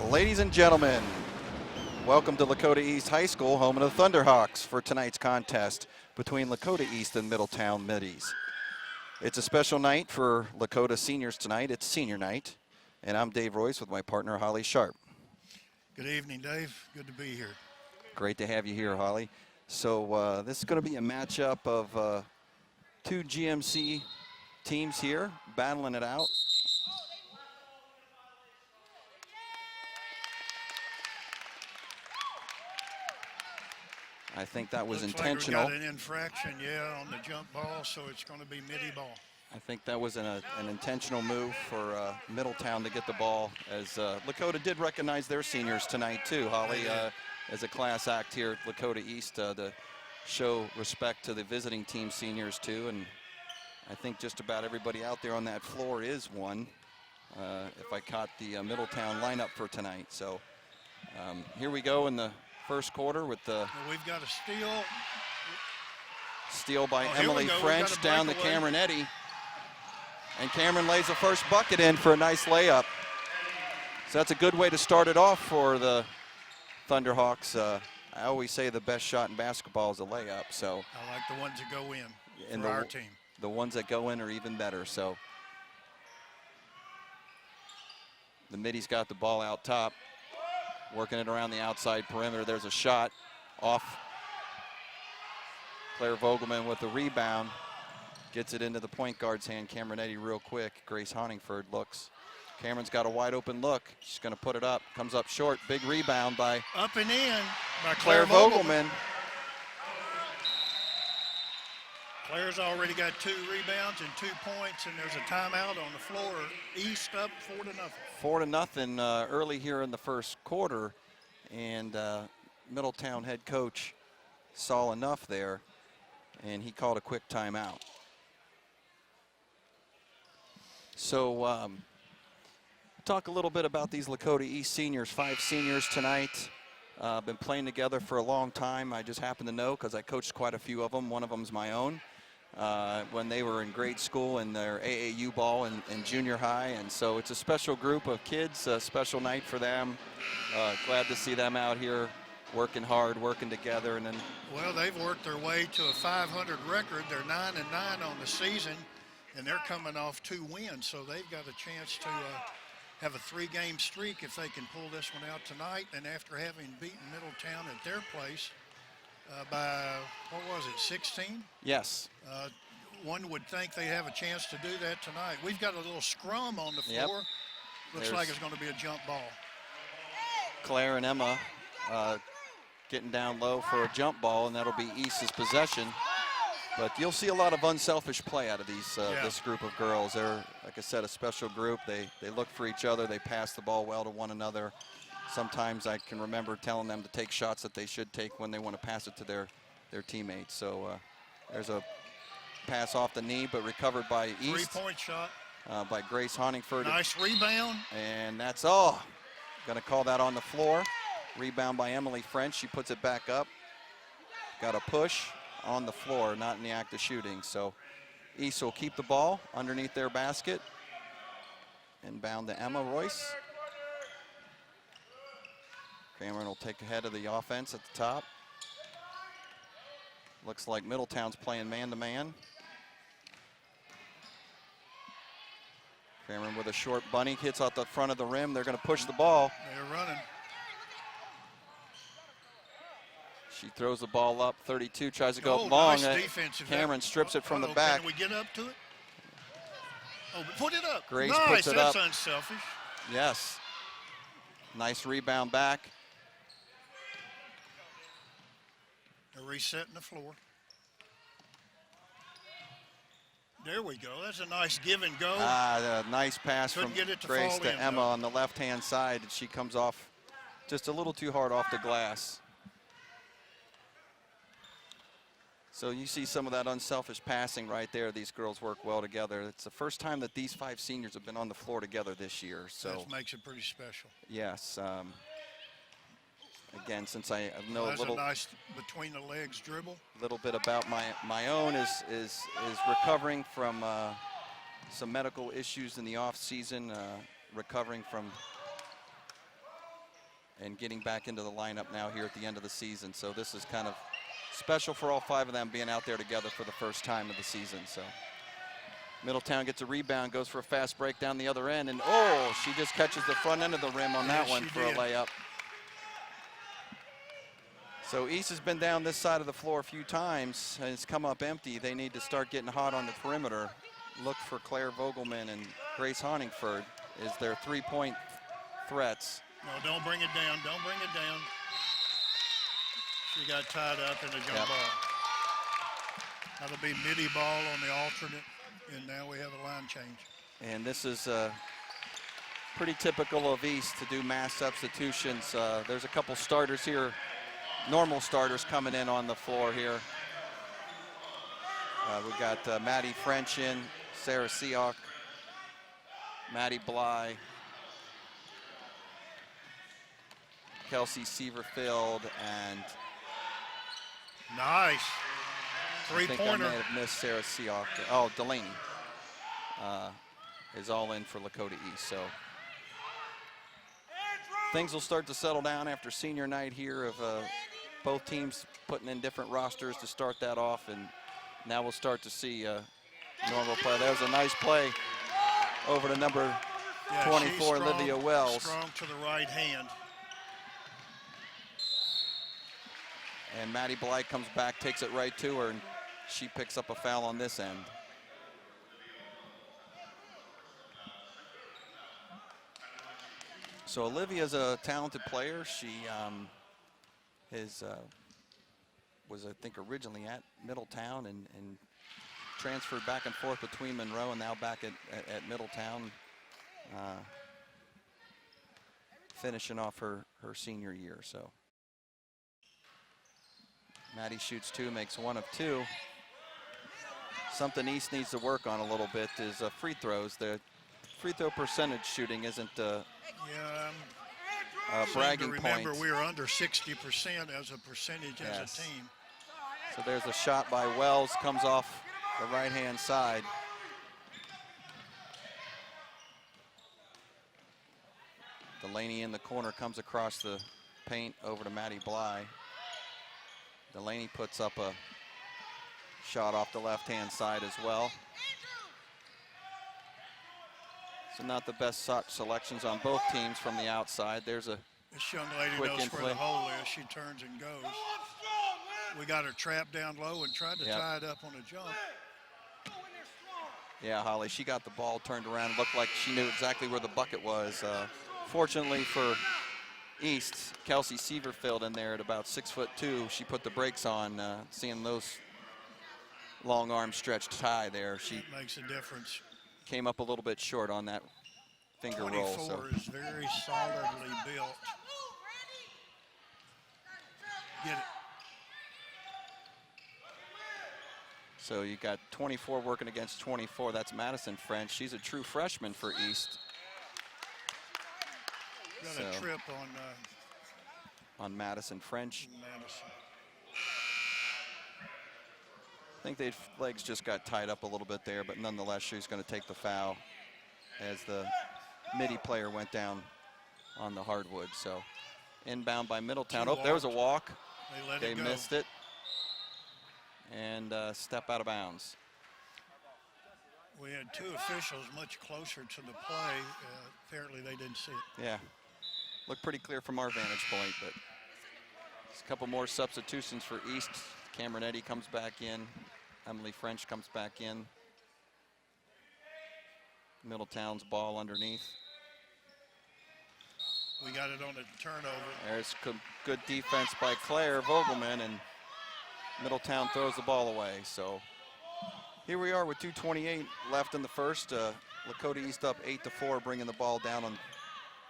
Ladies and gentlemen, welcome to Lakota East High School, home of the Thunderhawks, for tonight's contest between Lakota East and Middletown Middies. It's a special night for Lakota seniors tonight. It's senior night, and I'm Dave Royce with my partner, Holly Sharp. Good evening, Dave. Good to be here. Great to have you here, Holly. So this is going to be a matchup of two GMC teams here battling it out. I think that was intentional. Like we got an infraction, yeah, on the jump ball, so it's going to be midi ball. I think that was an intentional move for Middletown to get the ball, as Lakota did recognize their seniors tonight too, Holly, as a class act here at Lakota East to show respect to the visiting team seniors too. And I think just about everybody out there on that floor is one, if I caught the Middletown lineup for tonight. So here we go in the first quarter with the we've got a steal by Emily French down to Cameron Eddy. And Cameron lays the first bucket in for a nice layup. So that's a good way to start it off for the Thunderhawks. I always say the best shot in basketball is a layup. So I like the ones that go in and for our team. The ones that go in are even better. So the Middies got the ball out top, working it around the outside perimeter. There's a shot off. Claire Vogelman with the rebound. Gets it into the point guard's hand. Cameron Eddy real quick. Grace Honingford looks. Cameron's got a wide open look. She's going to put it up. Comes up short. Big rebound by up and in by Claire Vogelman. Claire's already got 2 rebounds and 2 points, and there's a timeout on the floor. East up 4-0. 4-0 early here in the first quarter, and Middletown head coach saw enough there, and he called a quick timeout. So talk a little bit about these Lakota East seniors, 5 seniors tonight. Been playing together for a long time. I just happen to know because I coached quite a few of them. One of them's my own. When they were in grade school in their AAU ball and junior high. And so it's a special group of kids, a special night for them. Glad to see them out here working hard, working together. And then, well, they've worked their way to a 500 record. They're 9-9 on the season, and they're coming off 2 wins. So they've got a chance to have a 3-game streak if they can pull this one out tonight. And after having beaten Middletown at their place by, what was it, 16? Yes. One would think they have a chance to do that tonight. We've got a little scrum on the floor. Looks like it's going to be a jump ball. Claire and Emma getting down low for a jump ball, and that'll be East's possession. But you'll see a lot of unselfish play out of these this group of girls. They're, like I said, a special group. They look for each other. They pass the ball well to one another. Sometimes I can remember telling them to take shots that they should take when they want to pass it to their teammates. So there's a pass off the knee, but recovered by East. 3-point shot. By Grace Honingford. Nice rebound. And that's all. Going to call that on the floor. Rebound by Emily French. She puts it back up. Got a push on the floor, not in the act of shooting. So East will keep the ball underneath their basket. Inbound to Emma Royce. Cameron will take ahead of the offense at the top. Looks like Middletown's playing man-to-man. Cameron with a short bunny, hits out the front of the rim. They're going to push the ball. They're running. She throws the ball up, 32, tries to go up long. Nice defensive. Cameron strips it from the back. Can we get up to it? Oh, put it up. Grace nice, puts it up. That's unselfish. Yes. Nice rebound back. They're resetting the floor. There we go. That's a nice give and go. A nice pass Couldn't from get it to Grace fall to in, Emma though. on the left-hand side, and she comes off just a little too hard off the glass. So you see some of that unselfish passing right there. These girls work well together. It's the first time that these 5 seniors have been on the floor together this year. So that makes it pretty special. Yes. Again, since I know That's a little nice between the legs dribble. Little bit about my own is recovering from some medical issues in the off season, recovering from and getting back into the lineup now here at the end of the season. So this is kind of special for all 5 of them being out there together for the first time of the season. So Middletown gets a rebound, goes for a fast break down the other end, and oh, she just catches the front end of the rim on that one for a layup. So East has been down this side of the floor a few times, and it's come up empty. They need to start getting hot on the perimeter. Look for Claire Vogelman and Grace Honingford is their 3-point threats. No, don't bring it down. Don't bring it down. She got tied up in the jump ball. That'll be midi ball on the alternate, and now we have a line change. And this is pretty typical of East to do mass substitutions. There's a couple starters here, normal starters coming in on the floor here. We've got Maddie French in, Sarah Seock, Maddie Bly, Kelsey Severfield, and nice three-pointer. I may have missed Sarah Seock. Oh, Delaney is all in for Lakota East. So things will start to settle down after senior night here of both teams putting in different rosters to start that off, and now we'll start to see normal play. There's a nice play over to number 24, Olivia Wells. Strong to the right hand. And Maddie Blight comes back, takes it right to her, and she picks up a foul on this end. So Olivia's a talented player. She was, I think, originally at Middletown and transferred back and forth between Monroe and now back at Middletown, finishing off her senior year. So Maddie shoots 2, makes 1 of 2. Something East needs to work on a little bit is free throws. The free throw percentage shooting isn't bragging point. Remember, we were under 60% as a percentage as a team. So there's a shot by Wells, comes off the right-hand side. Delaney in the corner, comes across the paint over to Maddie Bly. Delaney puts up a shot off the left-hand side as well. So not the best shot selections on both teams from the outside. There's a this young lady knows where the hole is. She turns and goes. We got her trapped down low and tried to tie it up on a jump. Yeah, Holly, she got the ball turned around. Looked like she knew exactly where the bucket was. Fortunately for East, Kelsey Severfield in there at about 6'2". She put the brakes on, seeing those long arms stretched high there. She makes a difference. Came up a little bit short on that finger roll. 24 is very solidly built. Get it. So you got 24 working against 24. That's Madison French. She's a true freshman for East. Got a trip on Madison French. Madison. I think their legs just got tied up a little bit there, but nonetheless, she's going to take the foul as the midi player went down on the hardwood. So inbound by Middletown. Oh, there was a walk. They missed it. And step out of bounds. We had 2 officials much closer to the play. Apparently they didn't see it. Yeah, looked pretty clear from our vantage point, but there's a couple more substitutions for East. Cameron Eddy comes back in. Emily French comes back in. Middletown's ball underneath. We got it on a turnover. There's good defense by Claire Vogelman, and Middletown throws the ball away. So here we are with 2:28 left in the first. Lakota East up 8-4, bringing the ball down on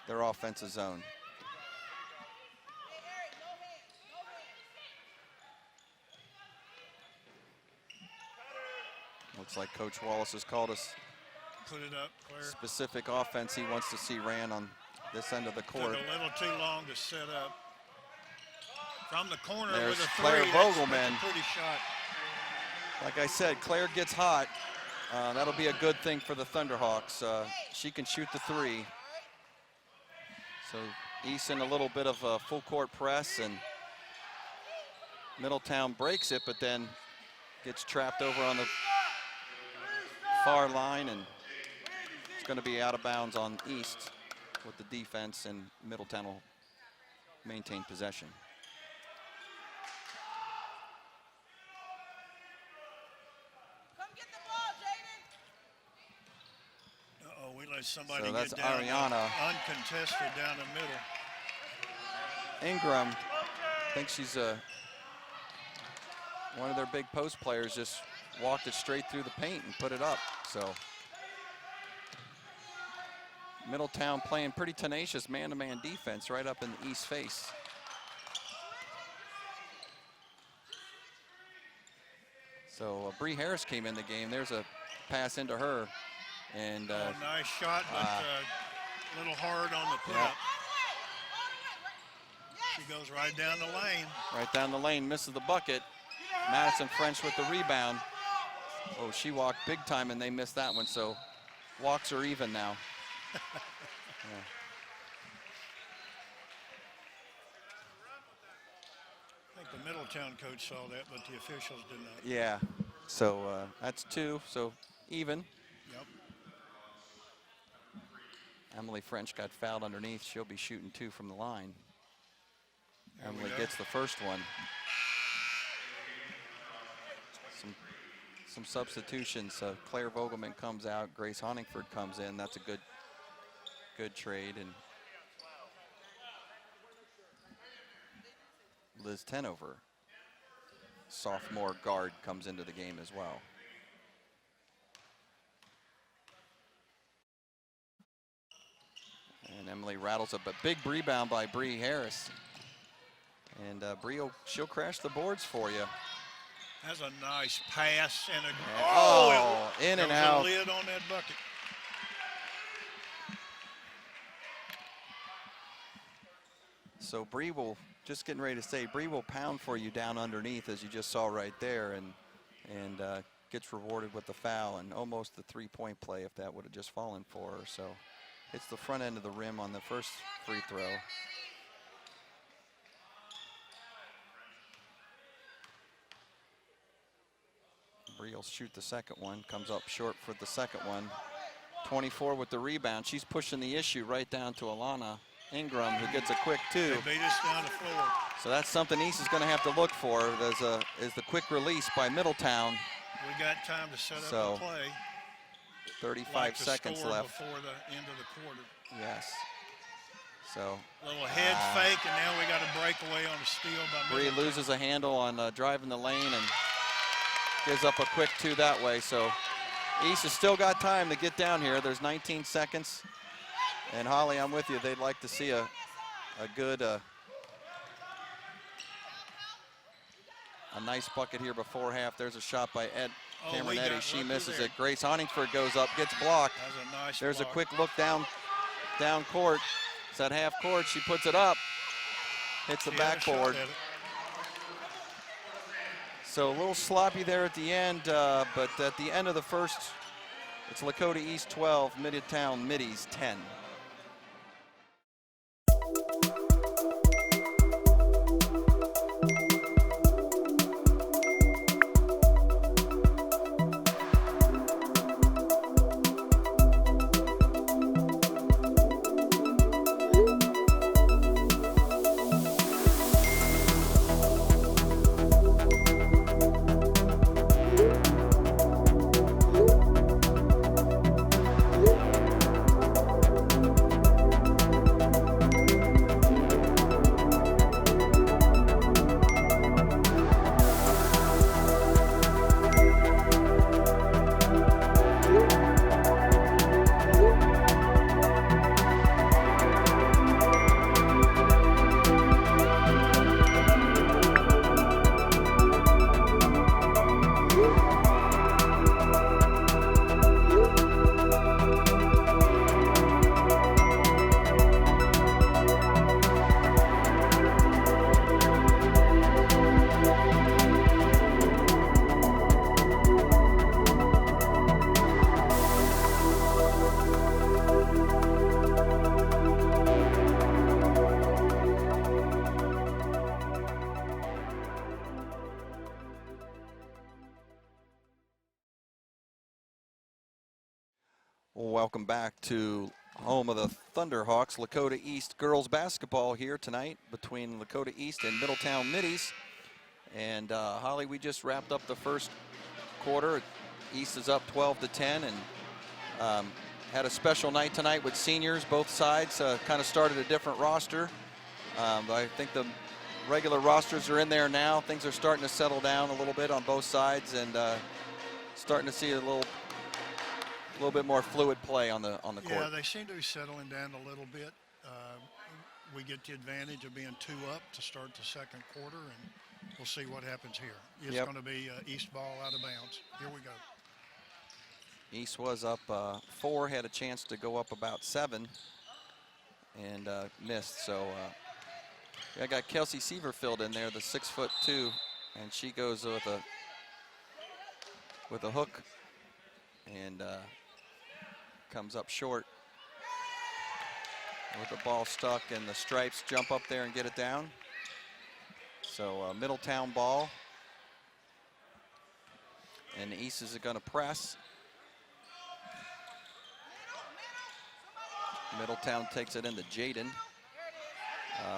their offensive zone. Looks like Coach Wallace has called us Put it up, Claire. Specific offense he wants to see ran on this end of the court. Took a little too long to set up. From the corner There's with a Claire three. Vogelman. That's a pretty shot. Like I said, Claire gets hot. That'll be a good thing for the Thunderhawks. She can shoot the 3. So East in a little bit of a full court press, and Middletown breaks it, but then gets trapped over on the far line, and it's going to be out of bounds on East with the defense, and Middletown will maintain possession. We let somebody So that's get down Ariana. Uncontested down the middle. Ingram, I think she's one of their big post players, just walked it straight through the paint and put it up. So Middletown playing pretty tenacious man-to-man defense right up in the East face. So Bree Harris came in the game. There's a pass into her. And nice shot, but a little hard on the put yeah. up. She goes right down the lane. Right down the lane, misses the bucket. Madison French with the rebound. Oh, she walked big time, and they missed that one, so walks are even now. Yeah. I think the Middletown coach saw that, but the officials did not. Yeah, so that's 2, so even. Yep. Emily French got fouled underneath. She'll be shooting 2 from the line. There Emily gets the first one. Some substitutions. Claire Vogelman comes out. Grace Honingford comes in. That's a good trade. And Liz Tenover, sophomore guard, comes into the game as well. And Emily rattles up a big rebound by Bree Harris. And Bree, she'll crash the boards for you. That's a nice pass and in and there was out. a lid on that bucket. So Bree will, just getting ready to say, Bree will pound for you down underneath, as you just saw right there, and gets rewarded with the foul and almost the 3-point play if that would have just fallen for her. So it's the front end of the rim on the first free throw. Bree will shoot the second one, comes up short for the second one. 24 with the rebound. She's pushing the issue right down to Alana Ingram, who gets a quick 2. They beat us down the floor. So that's something East is going to have to look for. Is the quick release by Middletown. We got time to set up a play. 35 seconds left before the end of the quarter. Yes. So little head fake, and now we got a breakaway on a steal by Bree Middletown. loses a handle on driving the lane and gives up a quick 2 that way. So East has still got time to get down here. There's 19 seconds. And Holly, I'm with you. They'd like to see a good, a nice bucket here before half. There's a shot by Ed Cameronetti. She misses it. Grace Honingford goes up, gets blocked. That's a nice There's block. a quick look down court. It's at half court. She puts it up, hits the backboard. So a little sloppy there at the end, but at the end of the first, it's Lakota East 12, Middletown Middies 10. Welcome back to home of the Thunderhawks, Lakota East girls basketball here tonight between Lakota East and Middletown Middies. And Holly, we just wrapped up the first quarter. East is up 12-10 and had a special night tonight with seniors. Both sides kind of started a different roster. I think the regular rosters are in there now. Things are starting to settle down a little bit on both sides, and starting to see a little bit more fluid play on the court. Yeah, they seem to be settling down a little bit. We get the advantage of being 2 up to start the second quarter, and we'll see what happens here. It's going to be East ball out of bounds. Here we go. East was up 4, had a chance to go up about 7, and missed. So I got Kelsey Severfield in there, the 6'2", and she goes with a hook and comes up short with the ball stuck, and the Stripes jump up there and get it down. So Middletown ball, and the East is going to press. Middletown takes it into Jaden,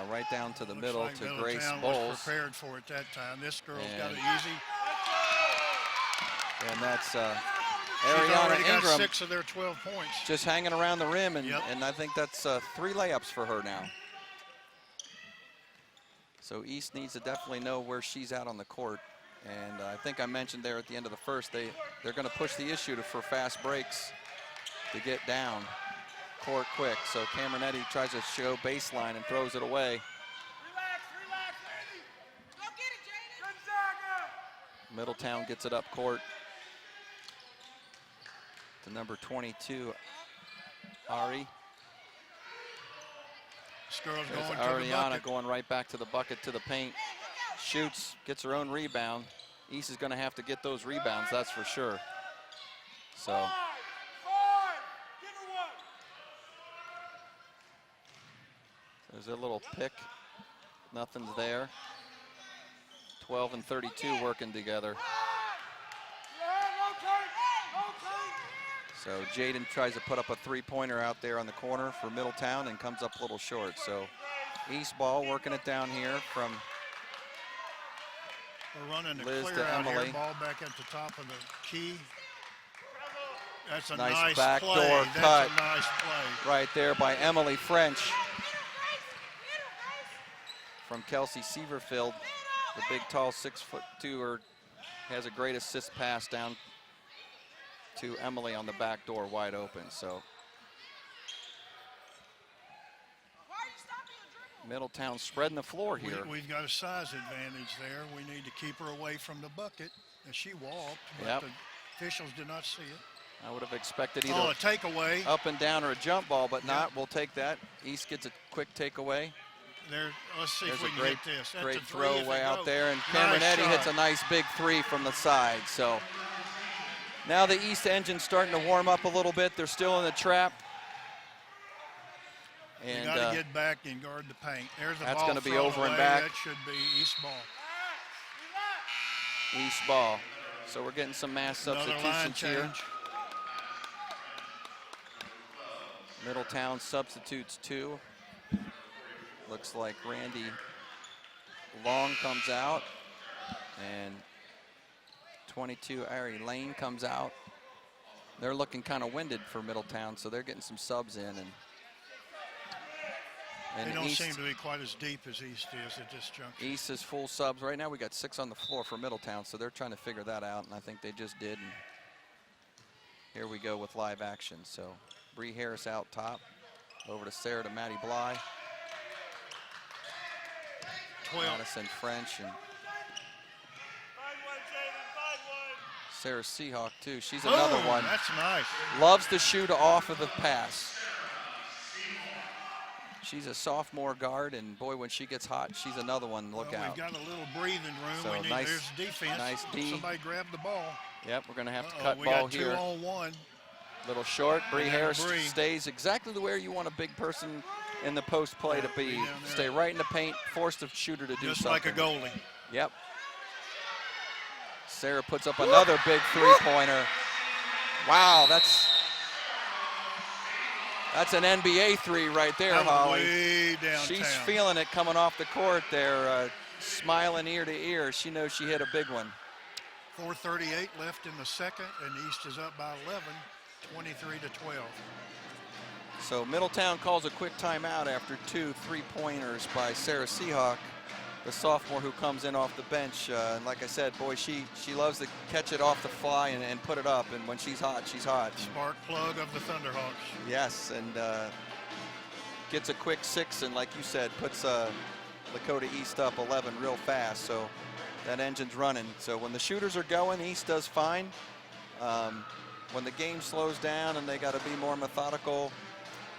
right down to the middle like to Middletown Grace was Bowles. Prepared for it that time. This girl's got it easy. And that's She's Ariana already got Ingram 6 of their 12 points. just hanging around the rim, and I think that's 3 layups for her now. So East needs to definitely know where she's at on the court. And I think I mentioned there at the end of the first, they're going to push the issue for fast breaks to get down court quick. So Cameronetti tries to show baseline and throws it away. Relax, baby. Go get it, Jaden. Middletown gets it up court to number 22, Ari. This girl's There's going to the Ariana bucket. going right back to the bucket, to the paint. Shoots, gets her own rebound. East is going to have to get those rebounds, that's for sure. So there's a little pick. Nothing's there. 12 and 32 working together. So Jaden tries to put up a 3-pointer out there on the corner for Middletown and comes up a little short. So East ball working it down here from We're running the Liz clear to out Emily. here. Ball back at the top of the key. That's a Nice nice backdoor play. cut. That's a nice play. right there by Emily French from Kelsey Severfield. The big, tall 6'2" has a great assist pass down to Emily on the back door, wide open. So Middletown spreading the floor here. We've got a size advantage there. We need to keep her away from the bucket. And she walked, but Yep. the officials did not see it. I would have expected Oh, either a takeaway. up and down or a jump ball, but not. We'll take that. East gets a quick takeaway. There, let's see There's if we a can great, get this. That's great a three if it throwaway out goes. there, and Nice Cameronetti hits a shot. nice big 3 from the side. So now the East engine's starting to warm up a little bit. They're still in the trap. You And got to get back and guard the paint. There's the that's ball gonna be thrown over and away. back. That should be East ball. East ball. So we're getting some mass Another line substitutions here. change. Middletown substitutes 2. Looks like Randy Long comes out, and 22 Ari Lane comes out. They're looking kind of winded for Middletown, so they're getting some subs in. And They don't East, seem to be quite as deep as East is at this juncture. East is full subs right now. We got 6 on the floor for Middletown, so they're trying to figure that out, and I think they just did. And here we go with live action. So Bree Harris out top, over to Sarah to Maddie Bly. 12. Madison French and Sarah Seahawk too. She's another Boom, one. That's nice. Loves to shoot off of the pass. She's a sophomore guard, and boy, when she gets hot, she's another one. Look Well, out. We've got a little breathing room. So We need, nice- there's defense. nice D. Somebody grab the ball. Yep, we're gonna have to cut We ball got 2 here. on 1. Little short. Bree And then Harris Bree. stays exactly where you want a big person in the post play to be. Bree down there. Stay right in the paint, force the shooter to do Just something. like a goalie. Yep. Sarah puts up another big 3-pointer. Wow, That's an NBA three right there, That was Holly. way downtown. She's feeling it coming off the court there, smiling ear to ear. She knows she hit a big one. 4:38 left in the second, and East is up by 11, 23-12. So Middletown calls a quick timeout after 2 3-pointers by Sarah Seahawk, the sophomore who comes in off the bench. And like I said, boy, she loves to catch it off the fly and put it up. And when she's hot, she's hot. Spark plug of the Thunderhawks. Yes, and gets a quick 6, and like you said, puts Lakota East up 11 real fast. So that engine's running. So when the shooters are going, East does fine. When the game slows down and they got to be more methodical,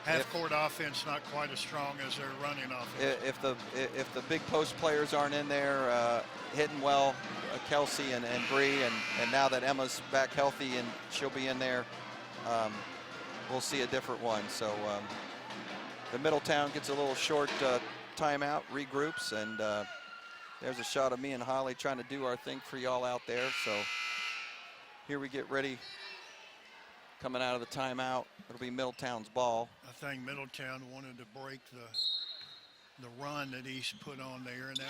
Half-court offense not quite as strong as their running offense. if the big post players aren't in there hitting well, Kelsey and Bree, and now that Emma's back healthy and she'll be in there, we'll see a different one. So the Middletown gets a little short timeout, regroups, and there's a shot of me and Holly trying to do our thing for y'all out there. So here we get ready. Coming out of the timeout, it'll be Middletown's ball. I think Middletown wanted to break the run that East put on there, and that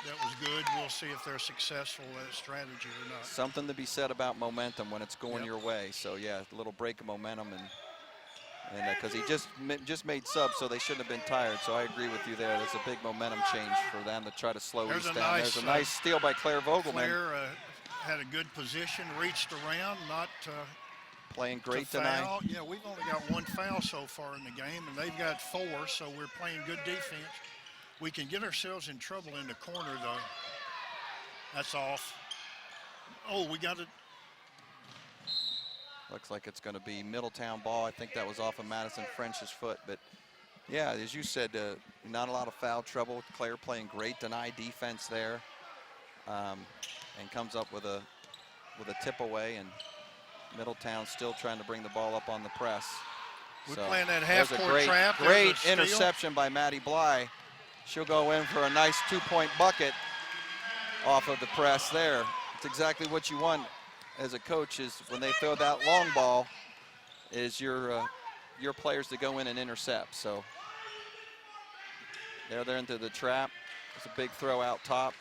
was good. We'll see if they're successful at strategy or not. Something to be said about momentum when it's going your way. So yeah, a little break of momentum, and because he just made subs, so they shouldn't have been tired. So I agree with you there. There's a big momentum change for them to try to slow East down. There's a nice steal by Claire Vogelman. Claire had a good position, reached around, not. Playing great tonight. Yeah, we've only got 1 foul so far in the game, and they've got 4, so we're playing good defense. We can get ourselves in trouble in the corner, though. That's off. Oh, we got it. Looks like it's going to be Middletown ball. I think that was off of Madison French's foot, but yeah, as you said, not a lot of foul trouble. Claire playing great deny defense there, and comes up with a tip away, and Middletown still trying to bring the ball up on the press. We're playing that half-court trap. Great interception by Maddie Bly. She'll go in for a nice 2-point bucket off of the press there. It's exactly what you want as a coach, is when they throw that long ball, is your players to go in and intercept. So they're into the trap. It's a big throw out top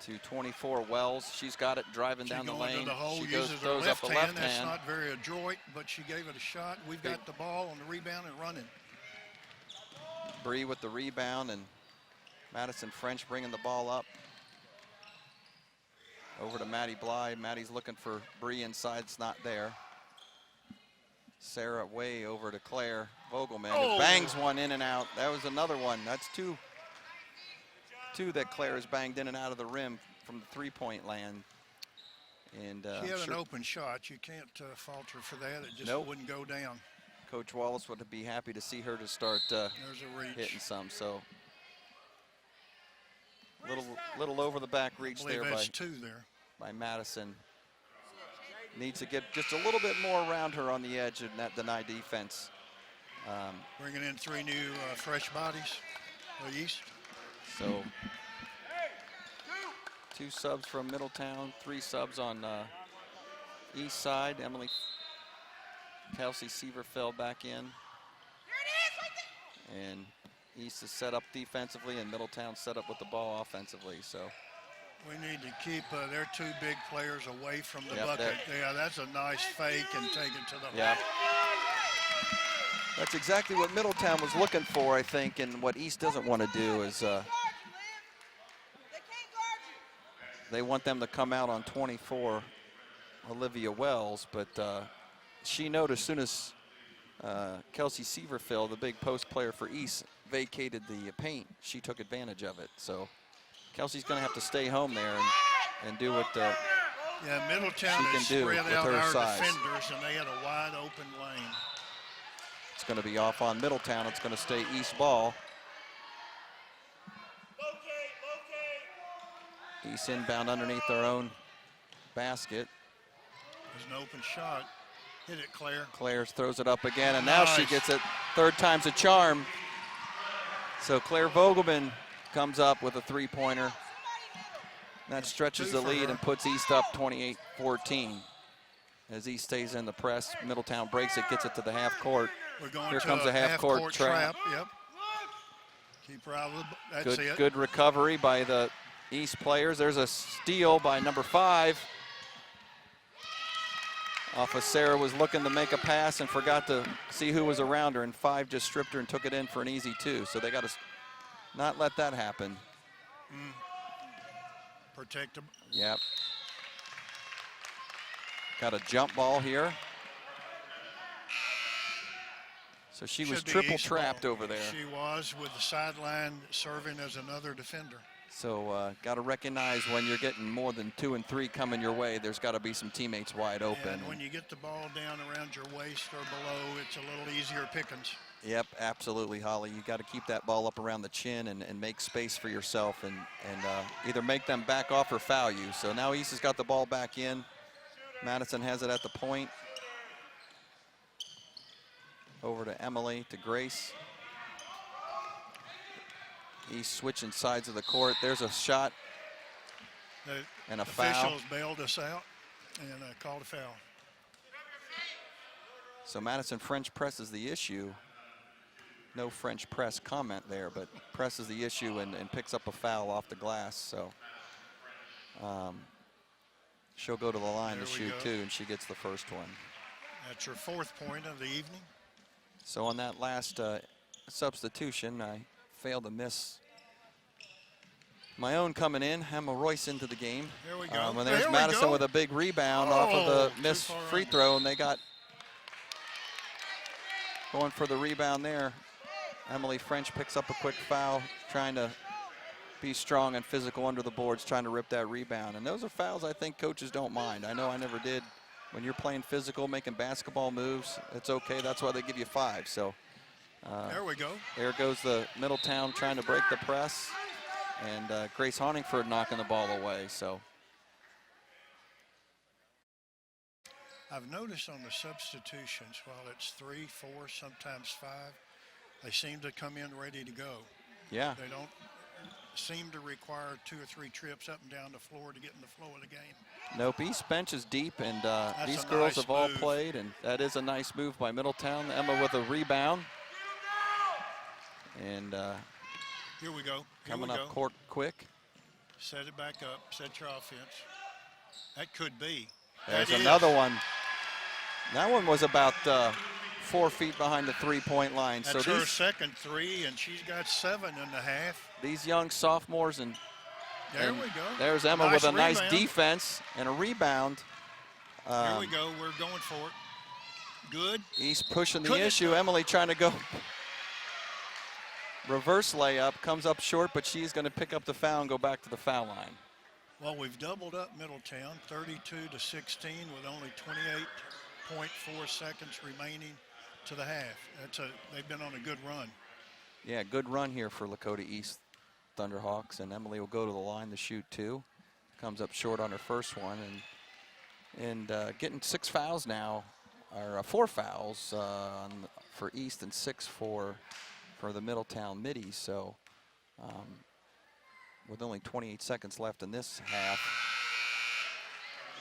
to 24 Wells. She's got it driving down the lane. She throws up a left hand. That's not very adroit, but she gave it a shot. We've got the ball on the rebound and running. Bree with the rebound, and Madison French bringing the ball up. Over to Maddie Bly. Maddie's looking for Bree inside. It's not there. Sarah way over to Claire Vogelman, who bangs one in and out. That was another one. That's two that Claire has banged in and out of the rim from the 3-point land. And she had an open shot. You can't fault her for that. It just wouldn't go down. Coach Wallace would be happy to see her to start hitting some. So little over the back reach there by Madison. Needs to get just a little bit more around her on the edge in that deny defense. Bringing in 3 new fresh bodies for East. So 2 subs from Middletown, 3 subs on East side. Kelsey Severfeld back in. And East is set up defensively, and Middletown set up with the ball offensively. So we need to keep their 2 big players away from the bucket. Yeah, that's a nice fake and take it to the hole. That's exactly what Middletown was looking for, I think, and what East doesn't want to do is they want them to come out on 24, Olivia Wells, but she noticed as soon as Kelsey Severfield, the big post player for East, vacated the paint, she took advantage of it. So Kelsey's going to have to stay home there and do what Middletown she can do with her size. Defenders, and they had a wide open lane. It's going to be off on Middletown. It's going to stay East ball. East inbound underneath their own basket. There's an open shot. Hit it, Claire. Claire throws it up again, and now she gets it. 3rd time's a charm. So Claire Vogelman comes up with a 3-pointer. That stretches the lead and puts East up 28-14. as he stays in the press. Middletown breaks it, gets it to the half court. We're going Here to comes a half court trap. Yep. Keep her out of the, that's it. Good recovery by the East players. There's a steal by number 5. Off of Sarah, was looking to make a pass and forgot to see who was around her, and 5 just stripped her and took it in for an easy 2. So they got to not let that happen. Protect them. Yep. Got a jump ball here. So she was triple trapped over there. She was, with the sideline serving as another defender. So got to recognize when you're getting more than 2 and 3 coming your way, there's got to be some teammates wide open. And when you get the ball down around your waist or below, it's a little easier pickings. Yep, absolutely, Holly. You got to keep that ball up around the chin and make space for yourself and either make them back off or foul you. So now East has got the ball back in. Madison has it at the point. Over to Emily, to Grace. East switching sides of the court. There's a shot and a foul. Officials bailed us out and called a foul. So Madison French presses the issue. No French press comment there, but presses the issue and picks up a foul off the glass. So she'll go to the line to shoot 2, and she gets the first one. That's her 4th point of the evening. So on that last substitution, I failed to miss my own coming in. Emma Royce into the game. There we go. And there's Madison with a big rebound off of the missed free throw, and they got going for the rebound there. Emily French picks up a quick foul, trying to be strong and physical under the boards, trying to rip that rebound. And those are fouls I think coaches don't mind. I know I never did. When you're playing physical, making basketball moves, it's okay. That's why they give you 5. So there we go. There goes the Middletown trying to break the press, and Grace Honingford knocking the ball away. So I've noticed on the substitutions, while it's 3, 4, sometimes 5, they seem to come in ready to go. Yeah. They don't seem to require 2 or 3 trips up and down the floor to get in the flow of the game. Nope, East bench is deep, and these a girls nice have all move. played, and that is a nice move by Middletown. Emma with a rebound. And here we go. coming up court quick. Set it back up. Set your offense. That could be. There's another one. That one was about 4 feet behind the 3-point line. That's so her second 3, and she's got 7.5. These young sophomores, and there we go. There's Emma nice with a rebound. nice defense and a rebound. Here we go. We're going for it. Good. East pushing the issue. Emily trying to go reverse layup, comes up short, but she's going to pick up the foul and go back to the foul line. Well, we've doubled up Middletown, 32-16, with only 28.4 seconds remaining to the half. They've been on a good run. Yeah, good run here for Lakota East Thunderhawks, and Emily will go to the line to shoot 2. Comes up short on her first one, and getting 6 fouls now, or 4 fouls for East and 6 for the Middletown Middies. So with only 28 seconds left in this half,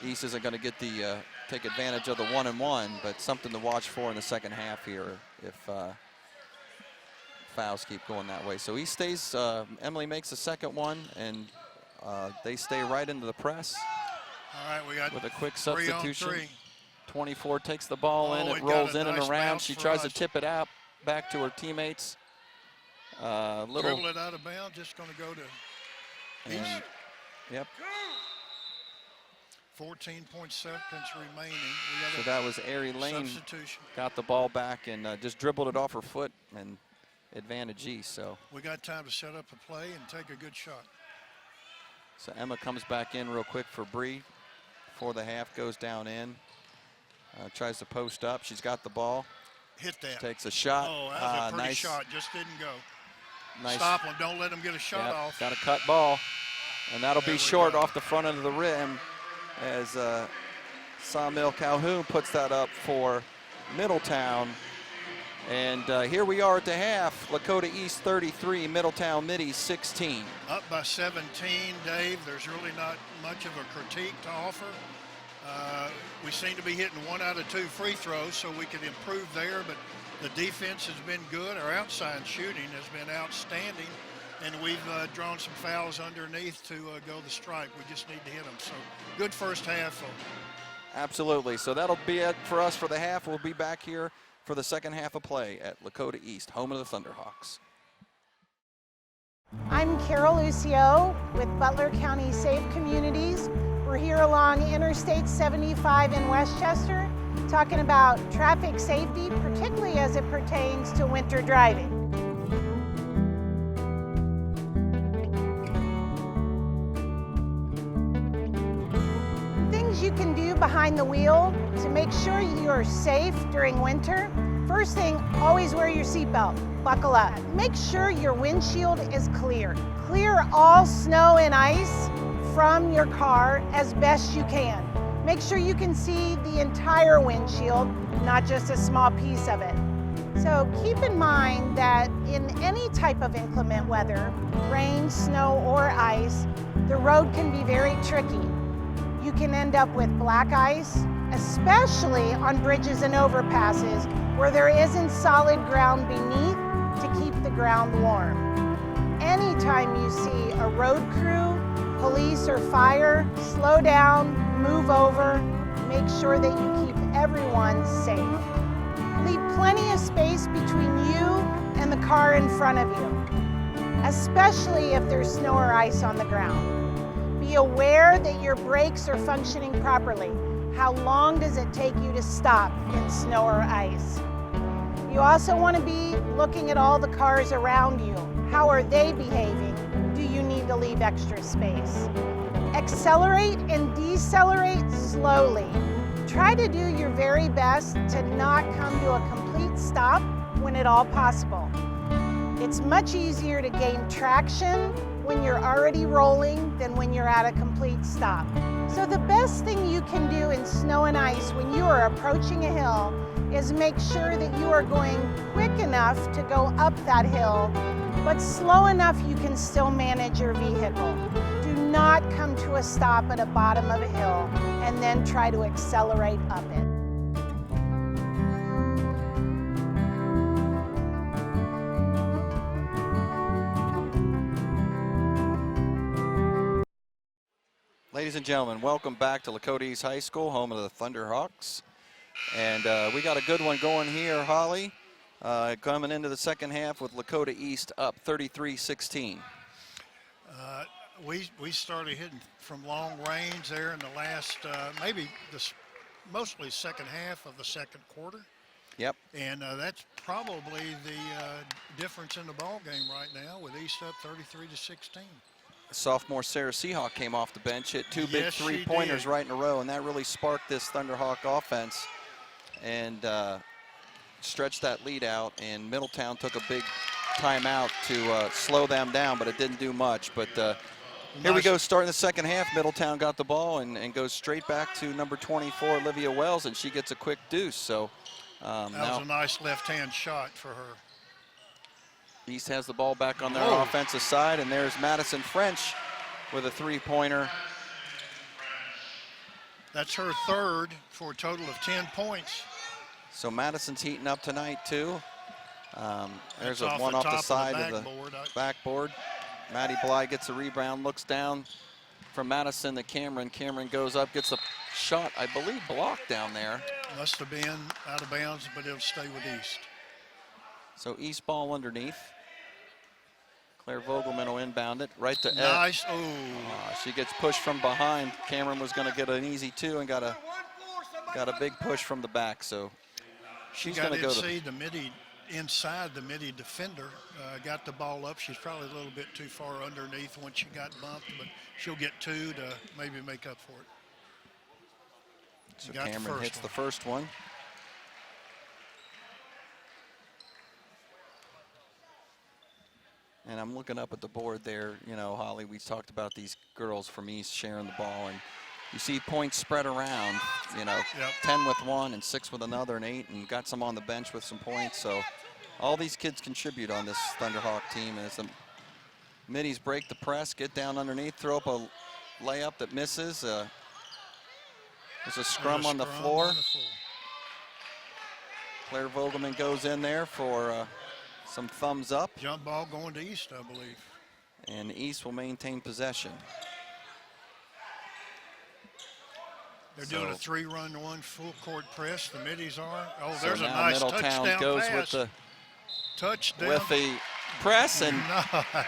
East isn't going to get the take advantage of the 1-and-1, but something to watch for in the second half here if fouls keep going that way. So East stays, Emily makes the second one, and they stay right into the press. All right, we got with a quick 3 substitution. on 3. 24 takes the ball in, it rolls in and around. She tries to tip it out back to her teammates. Dribble it out of bounds, just going to go to East. Yep. 14 seconds remaining. So that was Ari Lane. Substitution. Got the ball back and just dribbled it off her foot, and advantage East. So we got time to set up a play and take a good shot. So Emma comes back in real quick for Bree before the half goes down in. Tries to post up. She's got the ball. Hit that. Takes a shot. Oh, that was a pretty nice shot. Just didn't go. Nice. Stop them. Don't let them get a shot off. Got a cut ball. And that'll be short off the front end of the rim as Sawmill Calhoun puts that up for Middletown. And here we are at the half. Lakota East 33, Middletown Middies 16. Up by 17, Dave. There's really not much of a critique to offer. We seem to be hitting 1 out of 2 free throws, so we could improve there, but the defense has been good. Our outside shooting has been outstanding, and we've drawn some fouls underneath to go the strike. We just need to hit them. So good first half. Absolutely. So that'll be it for us for the half. We'll be back here for the second half of play at Lakota East, home of the Thunderhawks. I'm Carol Lucio with Butler County Safe Communities. We're here along Interstate 75 in Westchester talking about traffic safety, particularly as it pertains to winter driving. Things you can do behind the wheel to make sure you are safe during winter. First thing, always wear your seatbelt. Buckle up. Make sure your windshield is clear. Clear all snow and ice from your car as best you can. Make sure you can see the entire windshield, not just a small piece of it. So keep in mind that in any type of inclement weather, rain, snow, or ice, the road can be very tricky. You can end up with black ice, especially on bridges and overpasses where there isn't solid ground beneath to keep the ground warm. Anytime you see a road crew, police, or fire, slow down, move over, make sure that you keep everyone safe. Leave plenty of space between you and the car in front of you, especially if there's snow or ice on the ground. Be aware that your brakes are functioning properly. How long does it take you to stop in snow or ice? You also want to be looking at all the cars around you. How are they behaving? Do you need to leave extra space? Accelerate and decelerate slowly. Try to do your very best to not come to a complete stop when at all possible. It's much easier to gain traction when you're already rolling than when you're at a complete stop. So the best thing you can do in snow and ice when you are approaching a hill is make sure that you are going quick enough to go up that hill, but slow enough you can still manage your vehicle. Do not come to a stop at the bottom of a hill and then try to accelerate up it. Ladies and gentlemen, welcome back to Lakota East High School, home of the Thunderhawks. And we got a good one going here, Holly, coming into the second half with Lakota East up 33-16. We started hitting from long range there in the last, mostly second half of the second quarter. Yep. And that's probably the difference in the ball game right now with East up 33-16. Sophomore Sarah Seahawk came off the bench, hit two big three-pointers right in a row, and that really sparked this Thunderhawk offense and stretched that lead out. And Middletown took a big timeout to slow them down, but it didn't do much. But here we go, starting the second half. Middletown got the ball and goes straight back to number 24, Olivia Wells, and she gets a quick deuce. So that was a nice left-hand shot for her. East has the ball back on their offensive side, and there's Madison French with a three-pointer. That's her third for a total of 10 points. So Madison's heating up tonight, too. There's one off the side of the backboard. Maddie Bly gets a rebound, looks down from Madison to Cameron. Cameron goes up, gets a shot, I believe, blocked down there. Must have been out of bounds, but it'll stay with East. So East ball underneath. Claire Vogelman will inbound it right to Ed. Nice. She gets pushed from behind. Cameron was going to get an easy two and got a big push from the back. So she's going to go to inside the midi defender. Got the ball up. She's probably a little bit too far underneath once she got bumped, but she'll get two to maybe make up for it. So Cameron hits the first one. And I'm looking up at the board there, you know, Holly, we talked about these girls from East sharing the ball, and you see points spread around, you know, 10 with one and 6 with another and 8, and got some on the bench with some points. So all these kids contribute on this Thunderhawk team. And as the middies break the press, get down underneath, throw up a layup that misses. There's a scrum on the floor. On the floor. Claire Vogelman goes in there for some thumbs up. Jump ball going to East, I believe. And East will maintain possession. They're doing a 3-run one full court press. The middies are. Oh, So there's a now nice Middletown touchdown goes pass. with the touchdown. press, and Nice.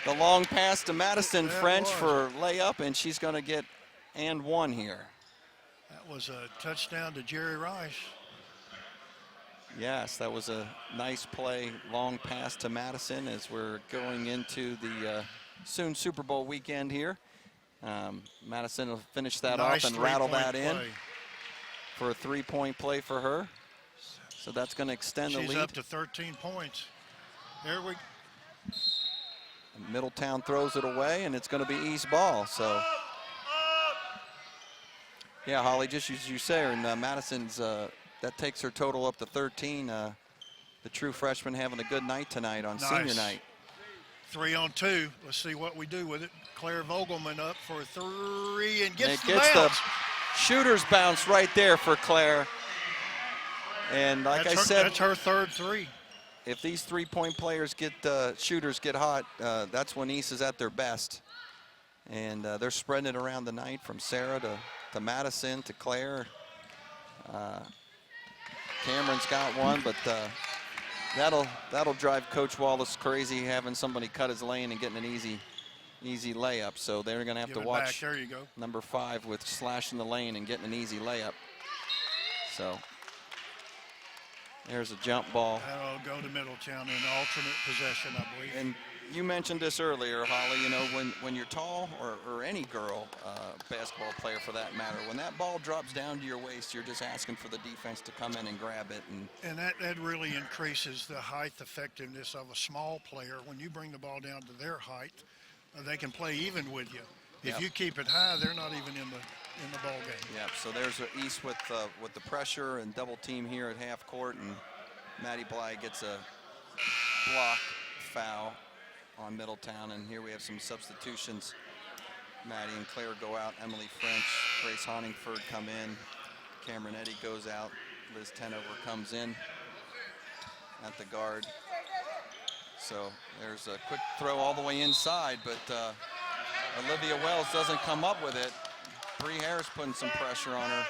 the long pass to Madison That French was. for layup, and she's going to get and one here. That was a touchdown to Jerry Rice. Yes, that was a nice play, long pass to Madison as we're going into the soon Super Bowl weekend here. Madison will finish that Nice off and rattle that three-point in play. for a 3-point play for her. So that's going to extend the She's lead. up to 13 points. There we Middletown throws it away, and it's going to be East ball. So, yeah, Holly, just as you say, and Madison's that takes her total up to 13. The true freshman having a good night tonight on senior Nice. night. 3-on-2. Let's see what we do with it. Claire Vogelman up for a 3 and It gets the gets the bounce. shooter's bounce right there for Claire. And like I said, that's her third 3. if these 3-point players get shooters get hot, that's when East is at their best. And they're spreading it around the night from Sarah to Madison to Claire. Cameron's got one, but that'll drive Coach Wallace crazy, having somebody cut his lane and getting an easy layup. So they're going to have Give to it watch back. There you go. number 5 with slashing the lane and getting an easy layup. So there's a jump ball. That'll go to Middletown in alternate possession, I believe. And you mentioned this earlier, Holly, you know, when you're tall, or any girl, basketball player for that matter, when that ball drops down to your waist, you're just asking for the defense to come in and grab it. And that really increases the height effectiveness of a small player. When you bring the ball down to their height, they can play even with you. If Yep. you keep it high, they're not even in the ball game. Yep, so there's East with the pressure and double team here at half court, and Maddie Bly gets a block foul on Middletown, and here we have some substitutions. Maddie and Claire go out, Emily French, Grace Honingford come in, Cameron Eddy goes out, Liz Tenover comes in at the guard. So there's a quick throw all the way inside, but Olivia Wells doesn't come up with it. Bree Harris putting some pressure on her,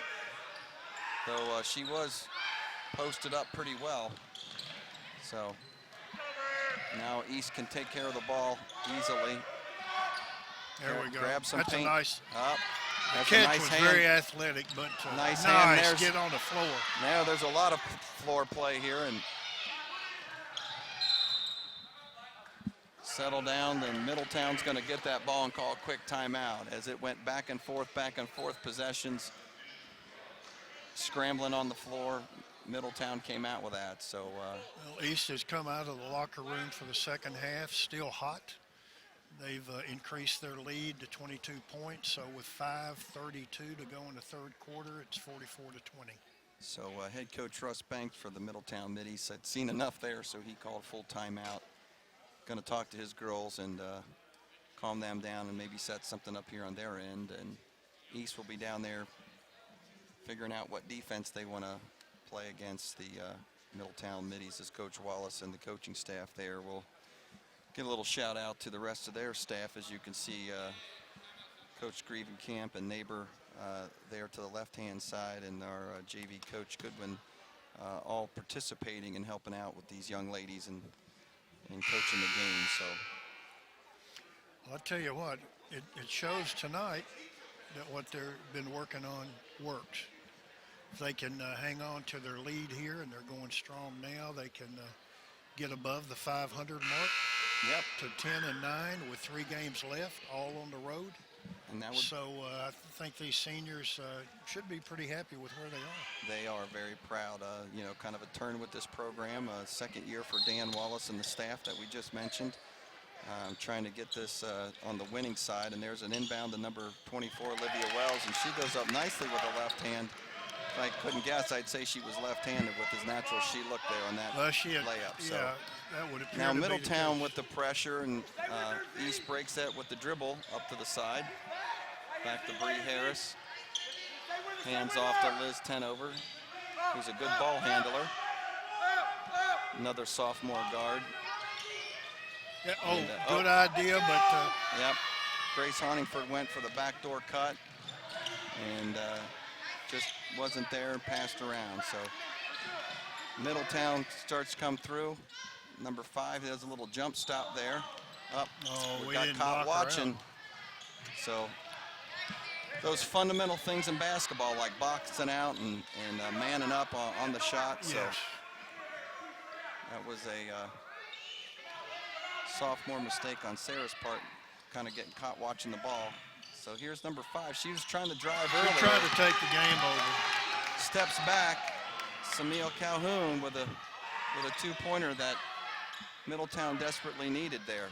though she was posted up pretty well. So now East can take care of the ball easily. There we go. Grab some That's paint. a nice Up. That's catch. a nice Was hand. very athletic, but Nice hand. There's- get on the floor. Now there's a lot of floor play here, and settle down. Then Middletown's going to get that ball and call a quick timeout as it went back and forth possessions. Scrambling on the floor. Middletown came out with that. So Well, East has come out of the locker room for the second half, still hot. They've increased their lead to 22 points. So with 5:32 to go in the third quarter, it's 44-20. So head coach Russ Banks for the Middletown Middies had seen enough there, so he called full timeout. Going to talk to his girls and calm them down and maybe set something up here on their end. And East will be down there figuring out what defense they want to play against the Middletown Middies, as Coach Wallace and the coaching staff there will get a little shout out to the rest of their staff. As you can see, Coach Grievenkamp and Neighbor there to the left-hand side, and our JV coach Goodwin all participating and helping out with these young ladies and coaching the game. So Well, I'll tell you what, it shows tonight that what they've been working on works. If they can hang on to their lead here, and they're going strong now, they can get above the 500 mark. Yep. To 10-9 with 3 games left, all on the road. And that would, So I think these seniors should be pretty happy with where they are. they are very proud. You know, kind of a turn with this program. Second year for Dan Wallace and the staff that we just mentioned. Trying to get this on the winning side. And there's an inbound to number 24, Olivia Wells, and she goes up nicely with the left hand. If I couldn't guess, I'd say she was left-handed with as natural she looked there on that layup. So Yeah, that would appear now to be the Middletown case. with the pressure, and East breaks that with the dribble up to the side. Back to Bree Harris. Hands off to Liz Tenover, who's a good ball handler. Another sophomore guard. Yeah, And, good idea, but yep. Grace Honingford went for the backdoor cut and just wasn't there and passed around. So Middletown starts to come through. Number 5 does a little jump stop there. Up, we got didn't caught knock her watching. out. So those fundamental things in basketball, like boxing out and manning up on the shot. So Yes. that was a sophomore mistake on Sarah's part, kind of getting caught watching the ball. So here's number 5. She was trying to drive early. We're trying to take the game over. Steps back. Samil Calhoun with a 2-pointer that Middletown desperately needed there.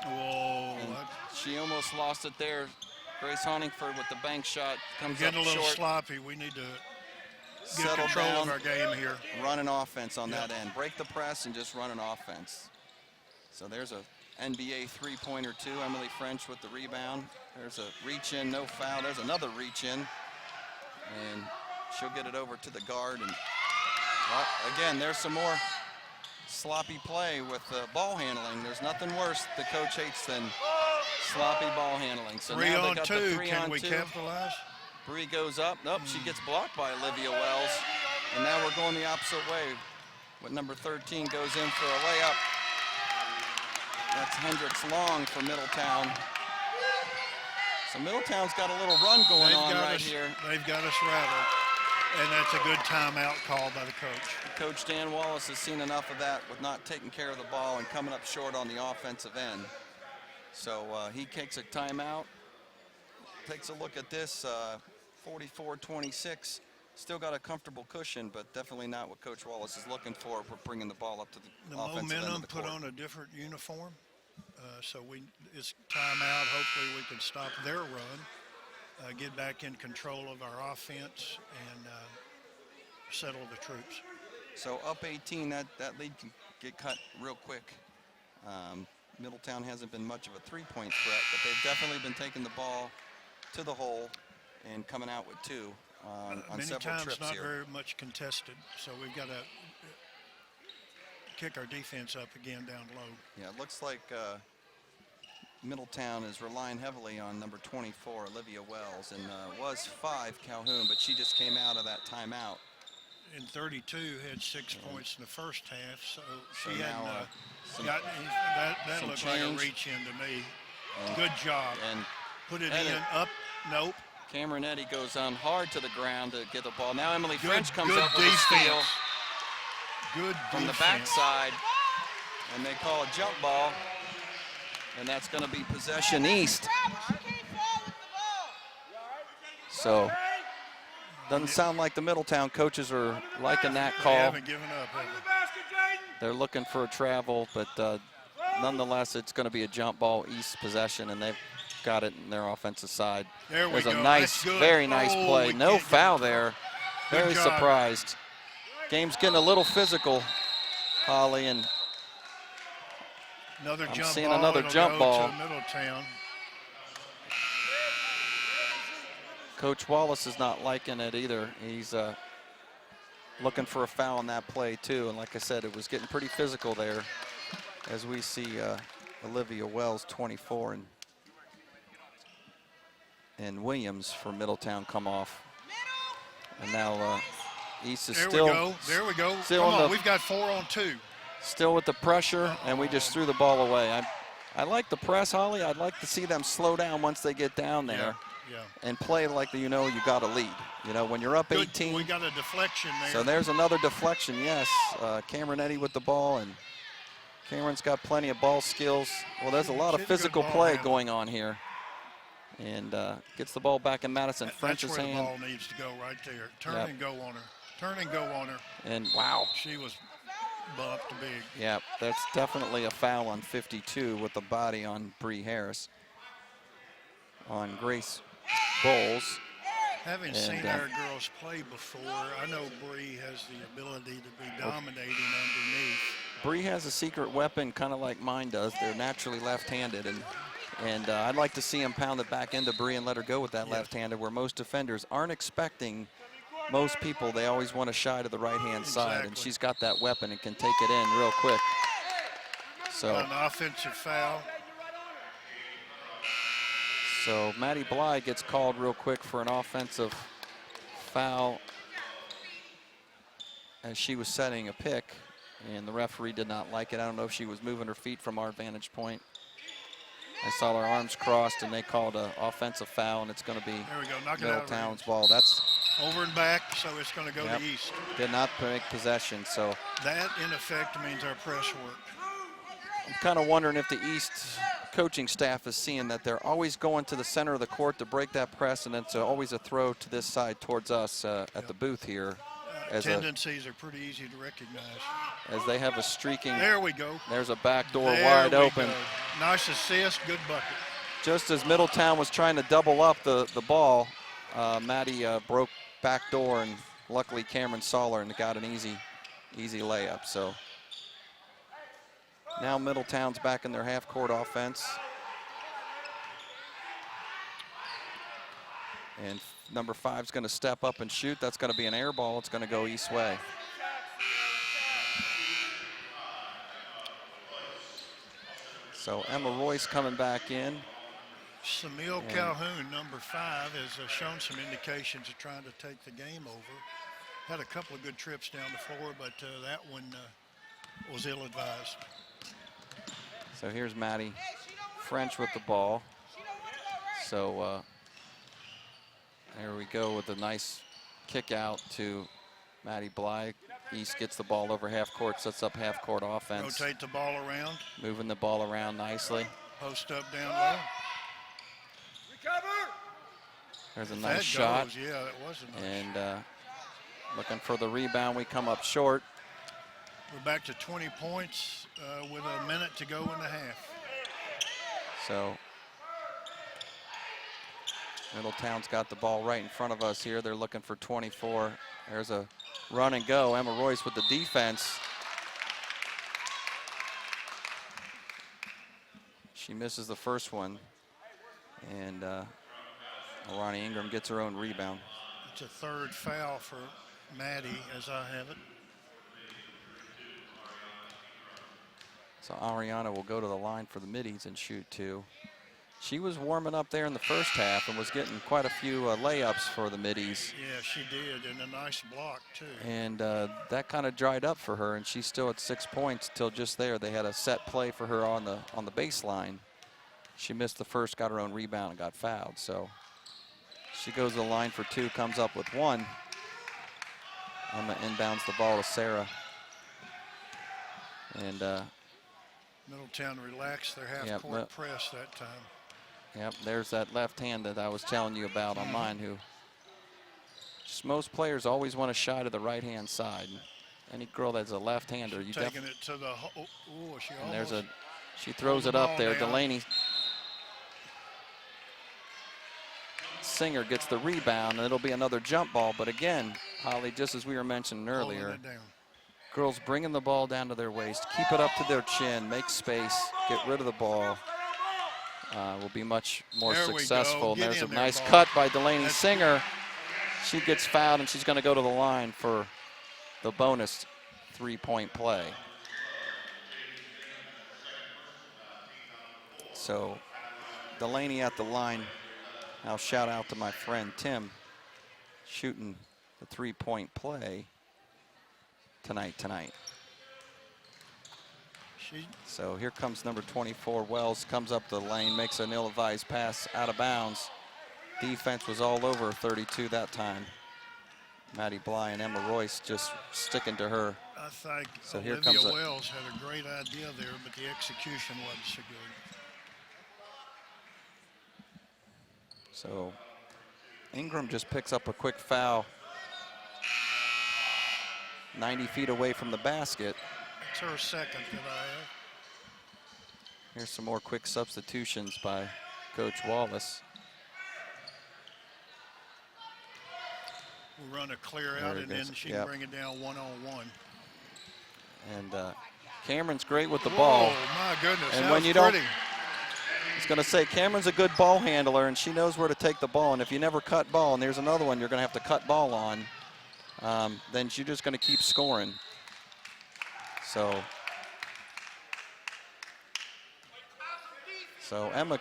Whoa. And she almost lost it there. Grace Honingford with the bank shot comes Getting up a little short. sloppy. We need to get Settle control down, of our game here. run an offense on that Yep. end. Break the press and just run an offense. So there's a NBA 3-pointer too. Emily French with the rebound. There's a reach in, no foul. There's another reach in. And she'll get it over to the guard. And again, there's some more sloppy play with ball handling. There's nothing worse the coach hates than sloppy ball handling. So 3 now they on got 2. the 3 Can on we 2. capitalize? Bree goes up. Nope, she gets blocked by Olivia Wells. And now we're going the opposite way. With number 13 goes in for a layup. That's Hendricks Long for Middletown. So Middletown's got a little run going on right here. They've got us rattled. And that's a good timeout call by the coach. Coach Dan Wallace has seen enough of that with not taking care of the ball and coming up short on the offensive end. So he takes a timeout, takes a look at this, 44-26. Still got a comfortable cushion, but definitely not what Coach Wallace is looking for bringing the ball up to the offensive end of momentum the put court. on a different uniform. So it's timeout. Hopefully we can stop their run, get back in control of our offense, and settle the troops. So up 18, that lead can get cut real quick. Middletown hasn't been much of a 3-point threat, but they've definitely been taking the ball to the hole and coming out with 2 on Many several times trips not here. very much contested, so we've got to kick our defense up again down low. Yeah, it looks like Middletown is relying heavily on number 24, Olivia Wells, and was 5, Calhoun, but she just came out of that timeout. In 32, had 6 points in the first half, so So she now, hadn't gotten that some looked like a change. reach in to me. Good job. And Put it Edit. in, up, nope. Cameron Eddy goes on hard to the ground to get the ball. Now Emily Good- French comes good up with a steal defense. Good from the defense. backside, and they call a jump ball, and that's going to be possession East. So doesn't sound like the Middletown coaches are liking that They call. haven't given up, have they? They're looking for a travel, but nonetheless, it's going to be a jump ball East possession, and they've got it in their offensive side. There we There's go. a nice, That's good. very nice Oh, play. we No can't give foul it- there. Good Very job. surprised. Game's getting a little physical, Holly, and Another I'm jump seeing ball. another It'll jump go ball. to Middletown. Coach Wallace is not liking it either. He's looking for a foul on that play too, and like I said, it was getting pretty physical there as we see Olivia Wells, 24, and Williams for Middletown come off. And now East is There still we go. There we go. still Come in on, the- we've got 4 on 2. still with the pressure, and we just threw the ball away. I like the press, Holly. I'd like to see them slow down once they get down there. Yeah. And play like you got a lead. When you're up Good. 18. We got a deflection there. So there's another deflection, yes. Cameron Eddy with the ball, and Cameron's got plenty of ball skills. Well, there's a lot of She's a good physical ball play handler. going on here. And gets the ball back in Madison That's French's where the hand. ball needs to go right there. Turn Yep. and go on her. Turn and go on her. And wow. She was bumped big. Yeah, that's definitely a foul on 52 with the body on Bree Harris. On Grace Bowles. Having And, seen our girls play before, I know Bree has the ability to be dominating underneath. Bree has a secret weapon, kind of like mine does. They're naturally left-handed, and And I'd like to see him pound it back into Bree and let her go with that left-handed, where most defenders aren't expecting. Most people, they always want to shy to the right-hand side, and she's got that weapon and can take it in real quick. So an offensive foul. So Maddie Bly gets called real quick for an offensive foul as she was setting a pick, and the referee did not like it. I don't know if she was moving her feet from our vantage point. I saw her arms crossed, and they called an offensive foul, and it's going to be Middletown's ball. That's over and back, so it's going to go to East. Did not make possession, so that in effect means our press worked. I'm kind of wondering if the East coaching staff is seeing that they're always going to the center of the court to break that press, and it's always a throw to this side towards us at the booth here. Tendencies are pretty easy to recognize. As they have a streaking. There we go. There's a back door wide open. Go. Nice assist, good bucket. Just as Middletown was trying to double up the ball, Maddie broke back door, and luckily Cameron saw her and got an easy layup. So now Middletown's back in their half-court offense. And number 5's going to step up and shoot. That's going to be an air ball. It's going to go East way. So Emma Royce coming back in. Samil Calhoun, number 5, has shown some indications of trying to take the game over. Had a couple of good trips down the floor, but that one was ill-advised. So here's Maddie French with the ball. So there we go with a nice kick out to Maddie Bly. East gets the ball over half court, sets up half court offense. Rotate the ball around. Moving the ball around nicely. Post up down low. Recover. There's a nice shot. Yeah, that was a nice And looking for the rebound. We come up short. We're back to 20 points with a minute to go in the half. So Middletown's got the ball right in front of us here. They're looking for 24. There's a run and go. Emma Royce with the defense. She misses the first one. And Ronnie Ingram gets her own rebound. It's a third foul for Maddie, as I have it. So Ariana will go to the line for the middies and shoot 2. She was warming up there in the first half and was getting quite a few layups for the middies. Yeah, she did, and a nice block, too. And that kind of dried up for her, and she's still at 6 points till just there. They had a set play for her on the baseline. She missed the first, got her own rebound, and got fouled. So she goes to the line for 2, comes up with 1. Emma inbounds the ball to Sarah. And Middletown relaxed their half-court press that time. Yep, there's that left hand that I was telling you about on mine, who just most players always want to shy to the right-hand side. Any girl that's a left-hander, you taking it to the she and there's she throws it up there. Delaney Singer gets the rebound, and it'll be another jump ball. But again, Holly, just as we were mentioning earlier, girls bringing the ball down to their waist, keep it up to their chin, make space, get rid of the ball. Will be much more successful. And there's a nice cut by Delaney Singer. She gets fouled, and she's going to go to the line for the bonus 3-point play. So Delaney at the line. I'll shout out to my friend Tim, shooting the 3-point play tonight. So here comes number 24, Wells, comes up the lane, makes an ill-advised pass out of bounds. Defense was all over 32 that time. Maddie Bly and Emma Royce just sticking to her. I think so here Olivia comes Wells had a great idea there, but the execution wasn't so good. So Ingram just picks up a quick foul 90 feet away from the basket. It's her second that I have. Here's some more quick substitutions by Coach Wallace. We'll run a clear out, and then she can bring it down one-on-one. And Cameron's great with the ball. Oh, my goodness, and that when was you pretty. was going to say, Cameron's a good ball handler, and she knows where to take the ball. And if you never cut ball, and there's another one you're going to have to cut ball on, then you're just going to keep scoring. So Emma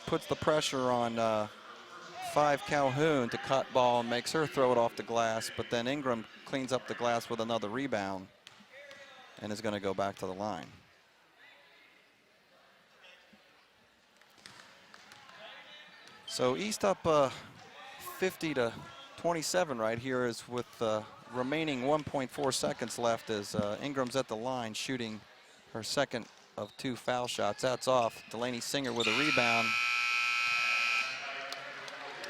puts the pressure on 5 Calhoun to cut ball and makes her throw it off the glass, but then Ingram cleans up the glass with another rebound and is going to go back to the line. So East up 50-27 right here is with remaining 1.4 seconds left as Ingram's at the line shooting her second of 2 foul shots. That's off. Delaney Singer with a rebound.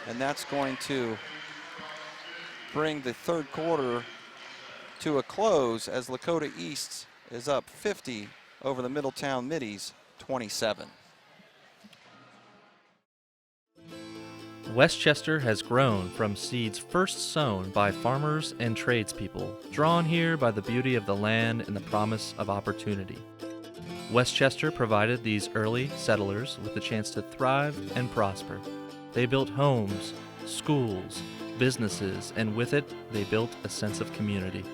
And that's going to bring the third quarter to a close as Lakota East is up 50 over the Middletown Middies, 27. Westchester has grown from seeds first sown by farmers and tradespeople, drawn here by the beauty of the land and the promise of opportunity. Westchester provided these early settlers with the chance to thrive and prosper. They built homes, schools, businesses, and with it, they built a sense of community.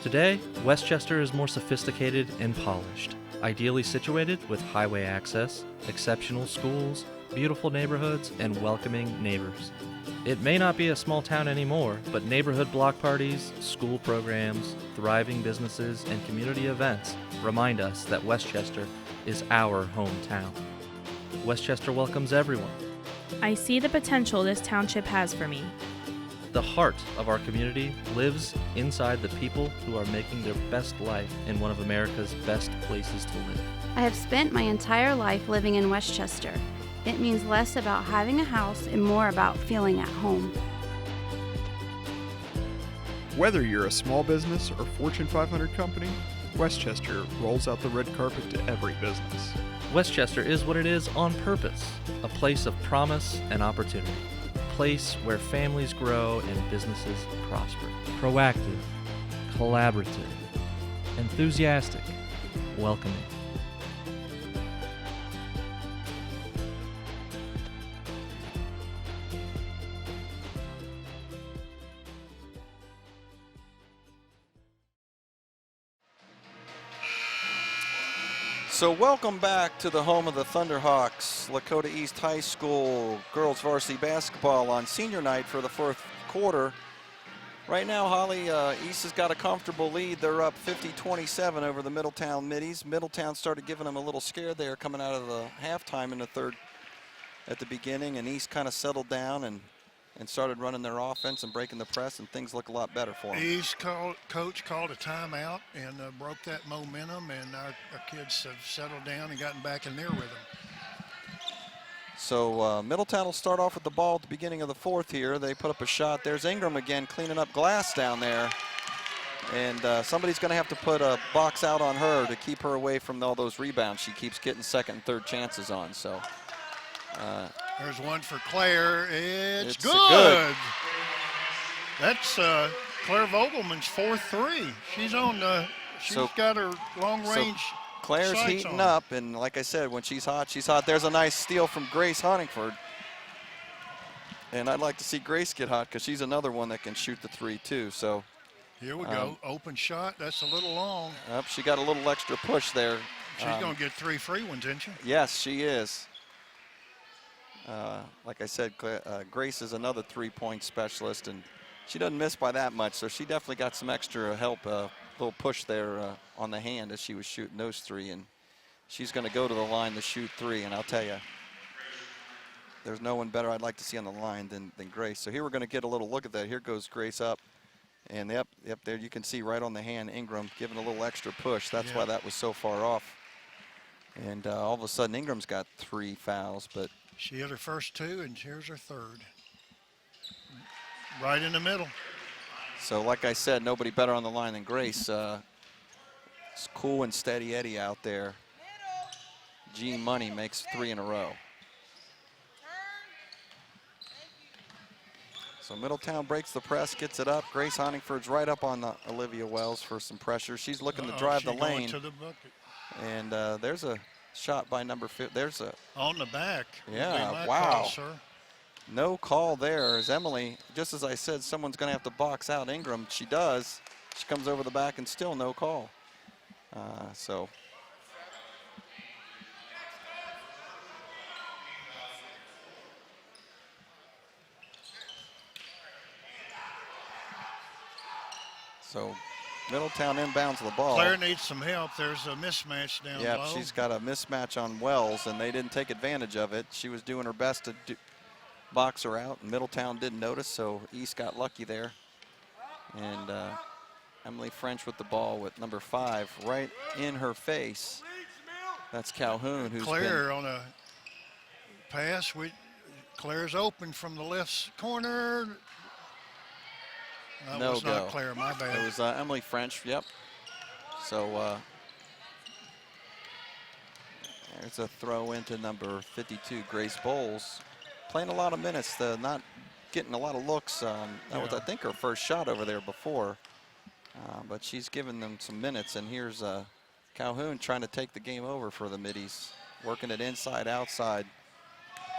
Today, Westchester is more sophisticated and polished, ideally situated with highway access, exceptional schools, beautiful neighborhoods, and welcoming neighbors. It may not be a small town anymore, but neighborhood block parties, school programs, thriving businesses, and community events remind us that Westchester is our hometown. Westchester welcomes everyone. I see the potential this township has for me. The heart of our community lives inside the people who are making their best life in one of America's best places to live. I have spent my entire life living in Westchester. It means less about having a house and more about feeling at home. Whether you're a small business or Fortune 500 company, Westchester rolls out the red carpet to every business. Westchester is what it is on purpose, a place of promise and opportunity, a place where families grow and businesses prosper. Proactive, collaborative, enthusiastic, welcoming. So welcome back to the home of the Thunderhawks, Lakota East High School girls varsity basketball on senior night for the fourth quarter. Right now, Holly, East has got a comfortable lead. They're up 50-27 over the Middletown Middies. Middletown started giving them a little scare there coming out of the halftime in the third at the beginning, and East kind of settled down and started running their offense and breaking the press, and things look a lot better for them. East coach called a timeout and broke that momentum, and our kids have settled down and gotten back in their rhythm. So Middletown will start off with the ball at the beginning of the fourth here. They put up a shot. There's Ingram again cleaning up glass down there. And somebody's going to have to put a box out on her to keep her away from all those rebounds she keeps getting second and third chances on. So there's one for Claire. It's good. Good. That's Claire Vogelman's 4-3. She's on. She's got her long range. So Claire's heating up, and like I said, when she's hot, she's hot. There's a nice steal from Grace Honingford. And I'd like to see Grace get hot because she's another one that can shoot the three too. So here we go. Open shot. That's a little long. Up, she got a little extra push there. She's going to get 3 free ones, isn't she? Yes, she is. Like I said, Grace is another three-point specialist, and she doesn't miss by that much, so she definitely got some extra help, a little push there on the hand as she was shooting those three, and she's going to go to the line to shoot 3, and I'll tell you, there's no one better I'd like to see on the line than Grace. So here we're going to get a little look at that. Here goes Grace up, and yep, there you can see right on the hand Ingram giving a little extra push. That's why that was so far off. And all of a sudden Ingram's got 3 fouls, but she hit her first 2, and here's her third. Right in the middle. So like I said, nobody better on the line than Grace. It's cool and steady Eddie out there. G Money makes 3 in a row. So Middletown breaks the press, gets it up. Grace Honingford's right up on Olivia Wells for some pressure. She's looking to drive the lane. To the bucket. And there's a shot by number 5. There's a On the back. Yeah, Would be my wow. call, sir. no call there as Emily, just as I said, someone's going to have to box out Ingram. She does. She comes over the back and still no call. So Middletown inbounds the ball. Claire needs some help. There's a mismatch down Yep, low. she's got a mismatch on Wells, and they didn't take advantage of it. She was doing her best to box her out, and Middletown didn't notice, so East got lucky there. And Emily French with the ball with number 5 right in her face. That's Calhoun, who's Claire on a pass. Claire's open from the left corner. That No was go. not Claire, my bad. It was Emily French, yep. So there's a throw into number 52, Grace Bowles. Playing a lot of minutes, not getting a lot of looks. That was, I think, her first shot over there before. But she's given them some minutes, and here's Calhoun trying to take the game over for the Middies, working it inside, outside.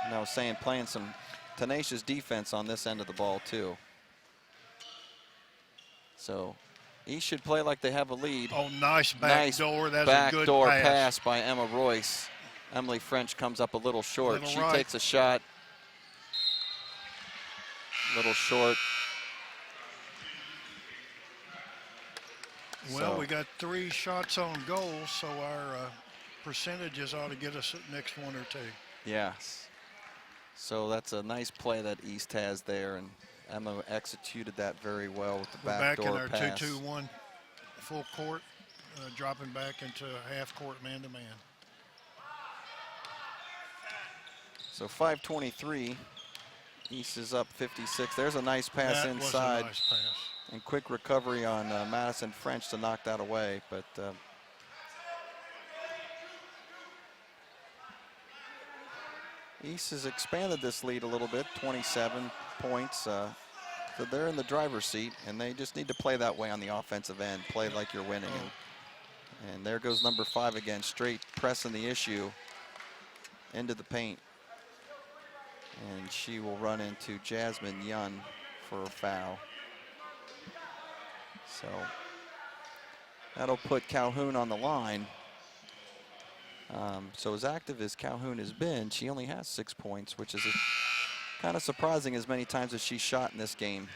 And I was saying, playing some tenacious defense on this end of the ball, too. So East should play like they have a lead. Oh, nice back door. That's back a good door pass. by Emma Royce. Emily French comes up a little short. Little She right. takes a shot. Little short. Well, So- we got 3 shots on goal, so our percentages ought to get us at next 1 or 2. Yes. So that's a nice play that East has there, and Emma executed that very well with the We're back in backdoor our pass. 2-2-1 full court, dropping back into half court man-to-man. So 5:23. East is up 56. There's a nice pass That was a inside. nice pass. And quick recovery on Madison French to knock that away. But East has expanded this lead a little bit, 27 points. So they're in the driver's seat, and they just need to play that way on the offensive end, play like you're winning. And there goes number 5 again, straight pressing the issue into the paint. And she will run into Jasmine Yun for a foul. So that'll put Calhoun on the line. So as active as Calhoun has been, she only has 6 points, which is kind of surprising as many times as she shot in this game.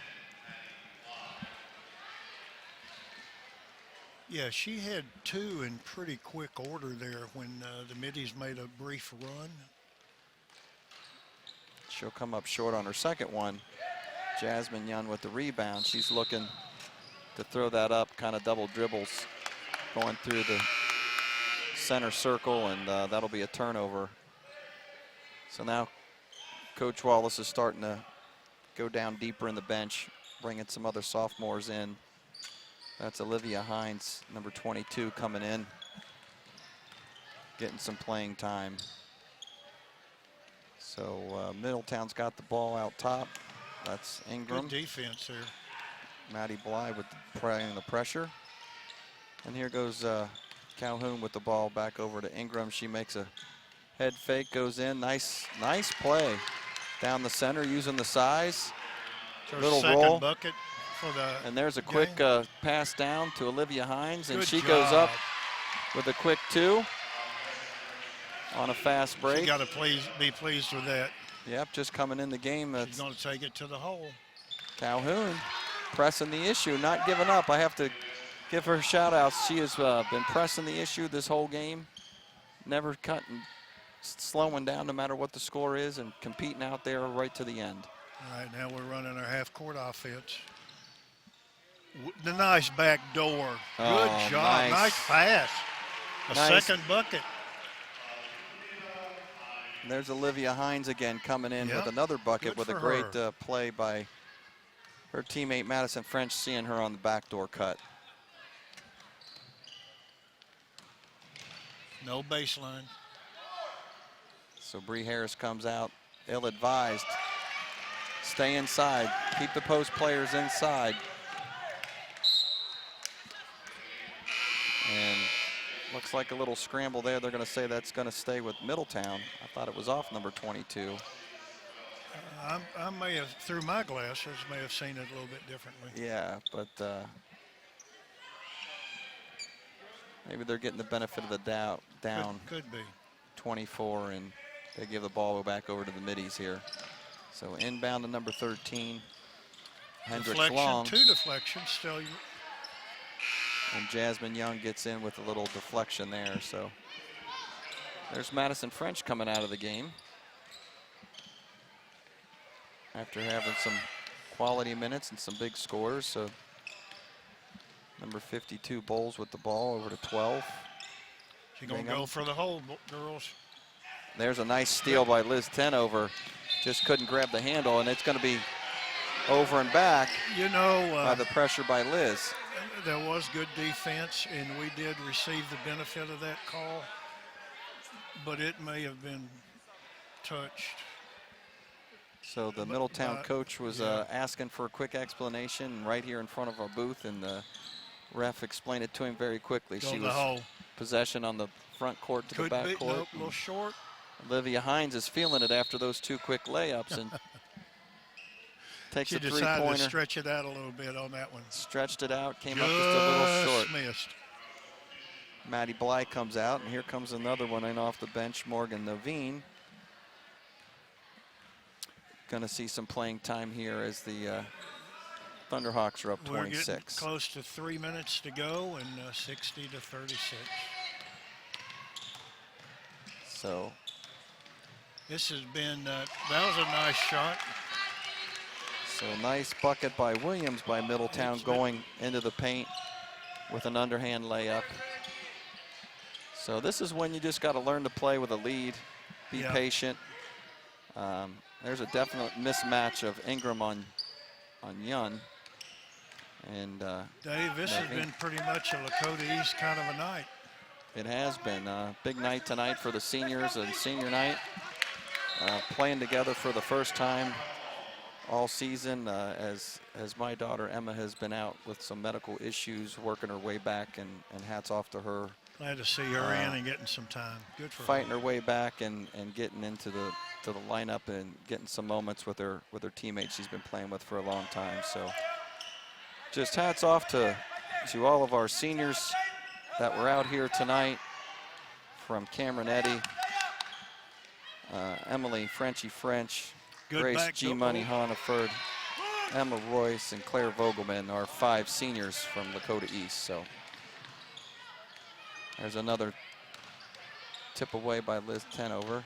Yeah, she had 2 in pretty quick order there when the Middies made a brief run. She'll come up short on her second one. Jasmine Yun with the rebound. She's looking to throw that up, kind of double dribbles, going through the center circle, and that'll be a turnover. So now Coach Wallace is starting to go down deeper in the bench, bringing some other sophomores in. That's Olivia Hines, number 22, coming in, getting some playing time. So Middletown's got the ball out top. That's Ingram. Good defense there. Maddie Bly with the pressure. And here goes Calhoun with the ball back over to Ingram. She makes a head fake, goes in. Nice play down the center using the size. Her Little second roll. bucket for the And there's a quick pass down to Olivia Hines, and Good she goes up job. with a quick 2 on a fast break. You got to be pleased with that. Yep, just coming in the game. She's That's going to take it to the hole. Calhoun pressing the issue, not giving up. I have to give her shout outs. She has been pressing the issue this whole game, never cutting, slowing down no matter what the score is, and competing out there right to the end. All right, now we're running our half-court offense. The nice back door. Good Oh, job. Nice pass. A Nice. second bucket. There's Olivia Hines again coming in Yep, with another bucket good with a for great her. play by her teammate Madison French, seeing her on the backdoor cut. No baseline. So Bree Harris comes out, ill-advised. Stay inside, keep the post players inside. And Looks like a little scramble there. They're going to say that's going to stay with Middletown. I thought it was off number 22. I may have, through my glasses, may have seen it a little bit differently. Yeah, but maybe they're getting the benefit of the doubt. Down Could be. 24, and they give the ball back over to the middies here. So inbound to number 13. Hendricks Deflection, Long. 2 deflections still. And Jasmine Young gets in with a little deflection there. So there's Madison French coming out of the game after having some quality minutes and some big scores. So number 52 Bowles with the ball over to 12. She's going to go for the hole, girls. There's a nice steal by Liz Tenover. Just couldn't grab the handle, and it's going to be over and back, you know, by the pressure by Liz. There was good defense, and we did receive the benefit of that call, but it may have been touched. So the Middletown coach was asking for a quick explanation right here in front of our booth, and the ref explained it to him very quickly. She was possession on the front court to the back court. Nope, a little short. Olivia Hines is feeling it after those 2 quick layups and takes a three-pointer. She decided to stretch it out a little bit on that one. Stretched it out, came up just a little short. Missed. Maddie Bly comes out, and here comes another one in off the bench, Morgan Naveen. Going to see some playing time here as the Thunderhawks are up 26. We're getting close to 3 minutes to go, and 60 to 36. So this has been, that was a nice shot. So nice bucket by Williams by Middletown, going into the paint with an underhand layup. So this is when you just got to learn to play with a lead, be patient. There's a definite mismatch of Ingram on Yun. And Dave, this has been pretty much a Lakota East kind of a night. It has been a big night tonight for the seniors and senior night. Playing together for the first time all season, as my daughter Emma has been out with some medical issues, working her way back, and hats off to her. Glad to see her in and getting some time. Good for fighting her way back and getting into the lineup and getting some moments with her teammates she's been playing with for a long time. So just hats off to all of our seniors that were out here tonight, from Cameron Eddy, Emily Frenchie French, Grace G. Money Hannaford, Emma Royce, and Claire Vogelman are 5 seniors from Lakota East. So there's another tip away by Liz Tenover.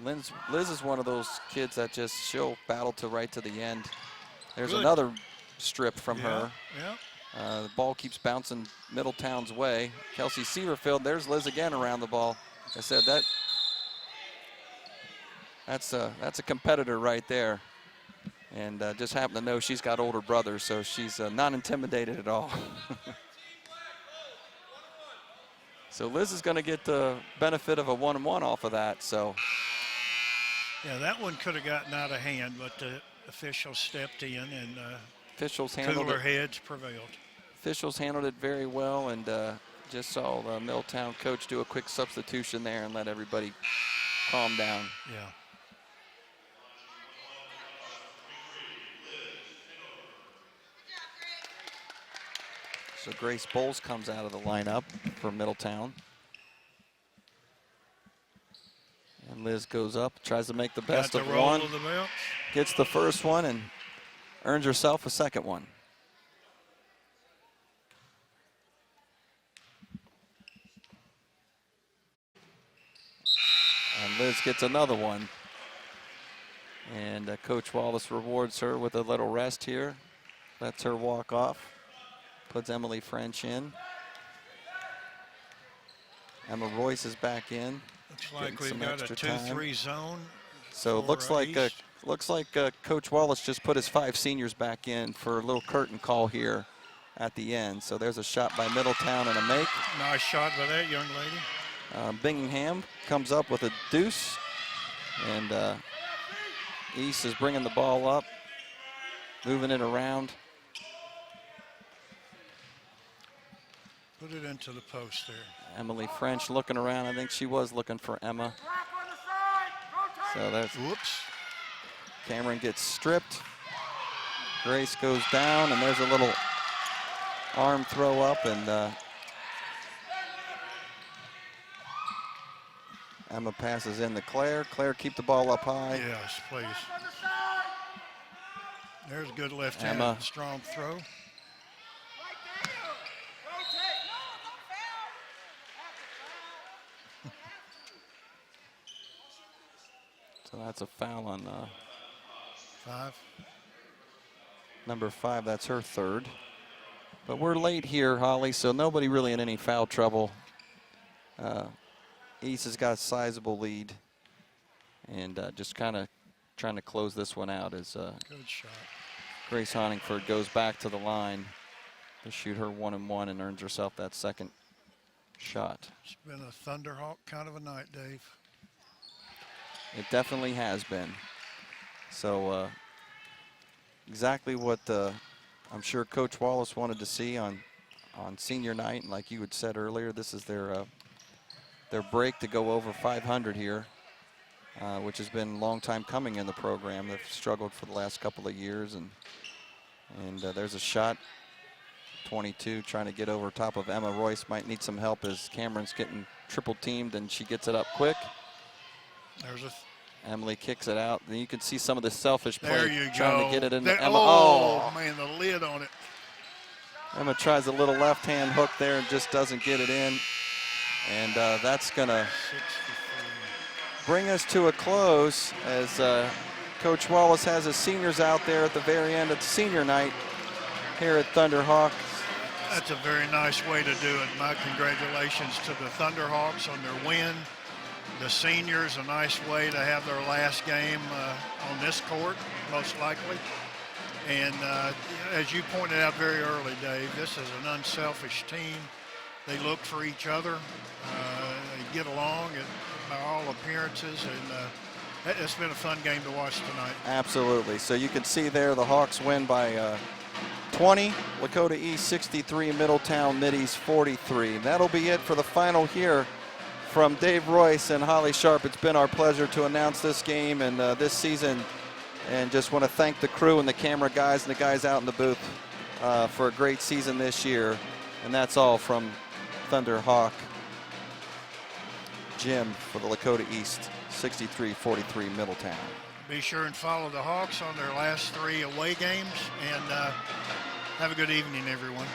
Liz is one of those kids that she'll battle right to the end. There's another strip from her. Yeah. The ball keeps bouncing Middletown's way. Kelsey Severfield, there's Liz again around the ball. Like I said, that's a competitor right there. And just happen to know she's got older brothers, so she's not intimidated at all. So Liz is going to get the benefit of a 1-1 off of that. So yeah, that one could have gotten out of hand, but the officials stepped in and officials handled cooler it. heads prevailed. Officials handled it very well, and just saw the Middletown coach do a quick substitution there and let everybody calm down. Yeah. So Grace Bowles comes out of the lineup for Middletown. And Liz goes up, tries to make the best of one. Gets the first one and earns herself a second one. And Liz gets another one. And Coach Wallace rewards her with a little rest here. Lets her walk off. Puts Emily French in. Emma Royce is back in. Looks like we've got a 2-3 zone. So it looks like Coach Wallace just put his 5 seniors back in for a little curtain call here at the end. So there's a shot by Middletown and a make. Nice shot by that young lady. Bingham comes up with a deuce, and East is bringing the ball up, moving it around. Put it into the post there. Emily French looking around. I think she was looking for Emma. So there's, Whoops. Cameron gets stripped. Grace goes down, and there's a little arm throw up, and Emma passes in to Claire. Claire, keep the ball up high. Yes, please. There's a good left hand, strong throw. So that's a foul on 5. number 5. That's her third. But we're late here, Holly, so nobody really in any foul trouble. East has got a sizable lead, and just kind of trying to close this one out as Good shot. Grace Honingford goes back to the line to shoot her 1-and-1 and earns herself that second shot. It's been a Thunderhawk kind of a night, Dave. It definitely has been. So exactly what I'm sure Coach Wallace wanted to see on senior night. And like you had said earlier, this is their break to go over 500 here, which has been a long time coming in the program. They've struggled for the last couple of years. And there's a shot, 22, trying to get over top of Emma Royce. Might need some help as Cameron's getting triple teamed, and she gets it up quick. There's a Emily kicks it out. And you can see some of the selfish play. There you trying go. to get it into There, Emma. oh, man, the lid on it. Emma tries a little left-hand hook there and just doesn't get it in. And that's going to bring us to a close as Coach Wallace has his seniors out there at the very end of the senior night here at Thunderhawks. That's a very nice way to do it. My congratulations to the Thunderhawks on their win. The seniors, a nice way to have their last game on this court, most likely. And as you pointed out very early, Dave, this is an unselfish team. They look for each other. They get along by all appearances, and it's been a fun game to watch tonight. Absolutely. So you can see there the Hawks win by 20, Lakota East 63, Middletown Middies 43. And that'll be it for the final here from Dave Royce and Holly Sharp. It's been our pleasure to announce this game and this season, and just want to thank the crew and the camera guys and the guys out in the booth for a great season this year. And that's all from Thunderhawk Gym for the Lakota East 63-43 Middletown. Be sure and follow the Hawks on their last 3 away games, and have a good evening, everyone.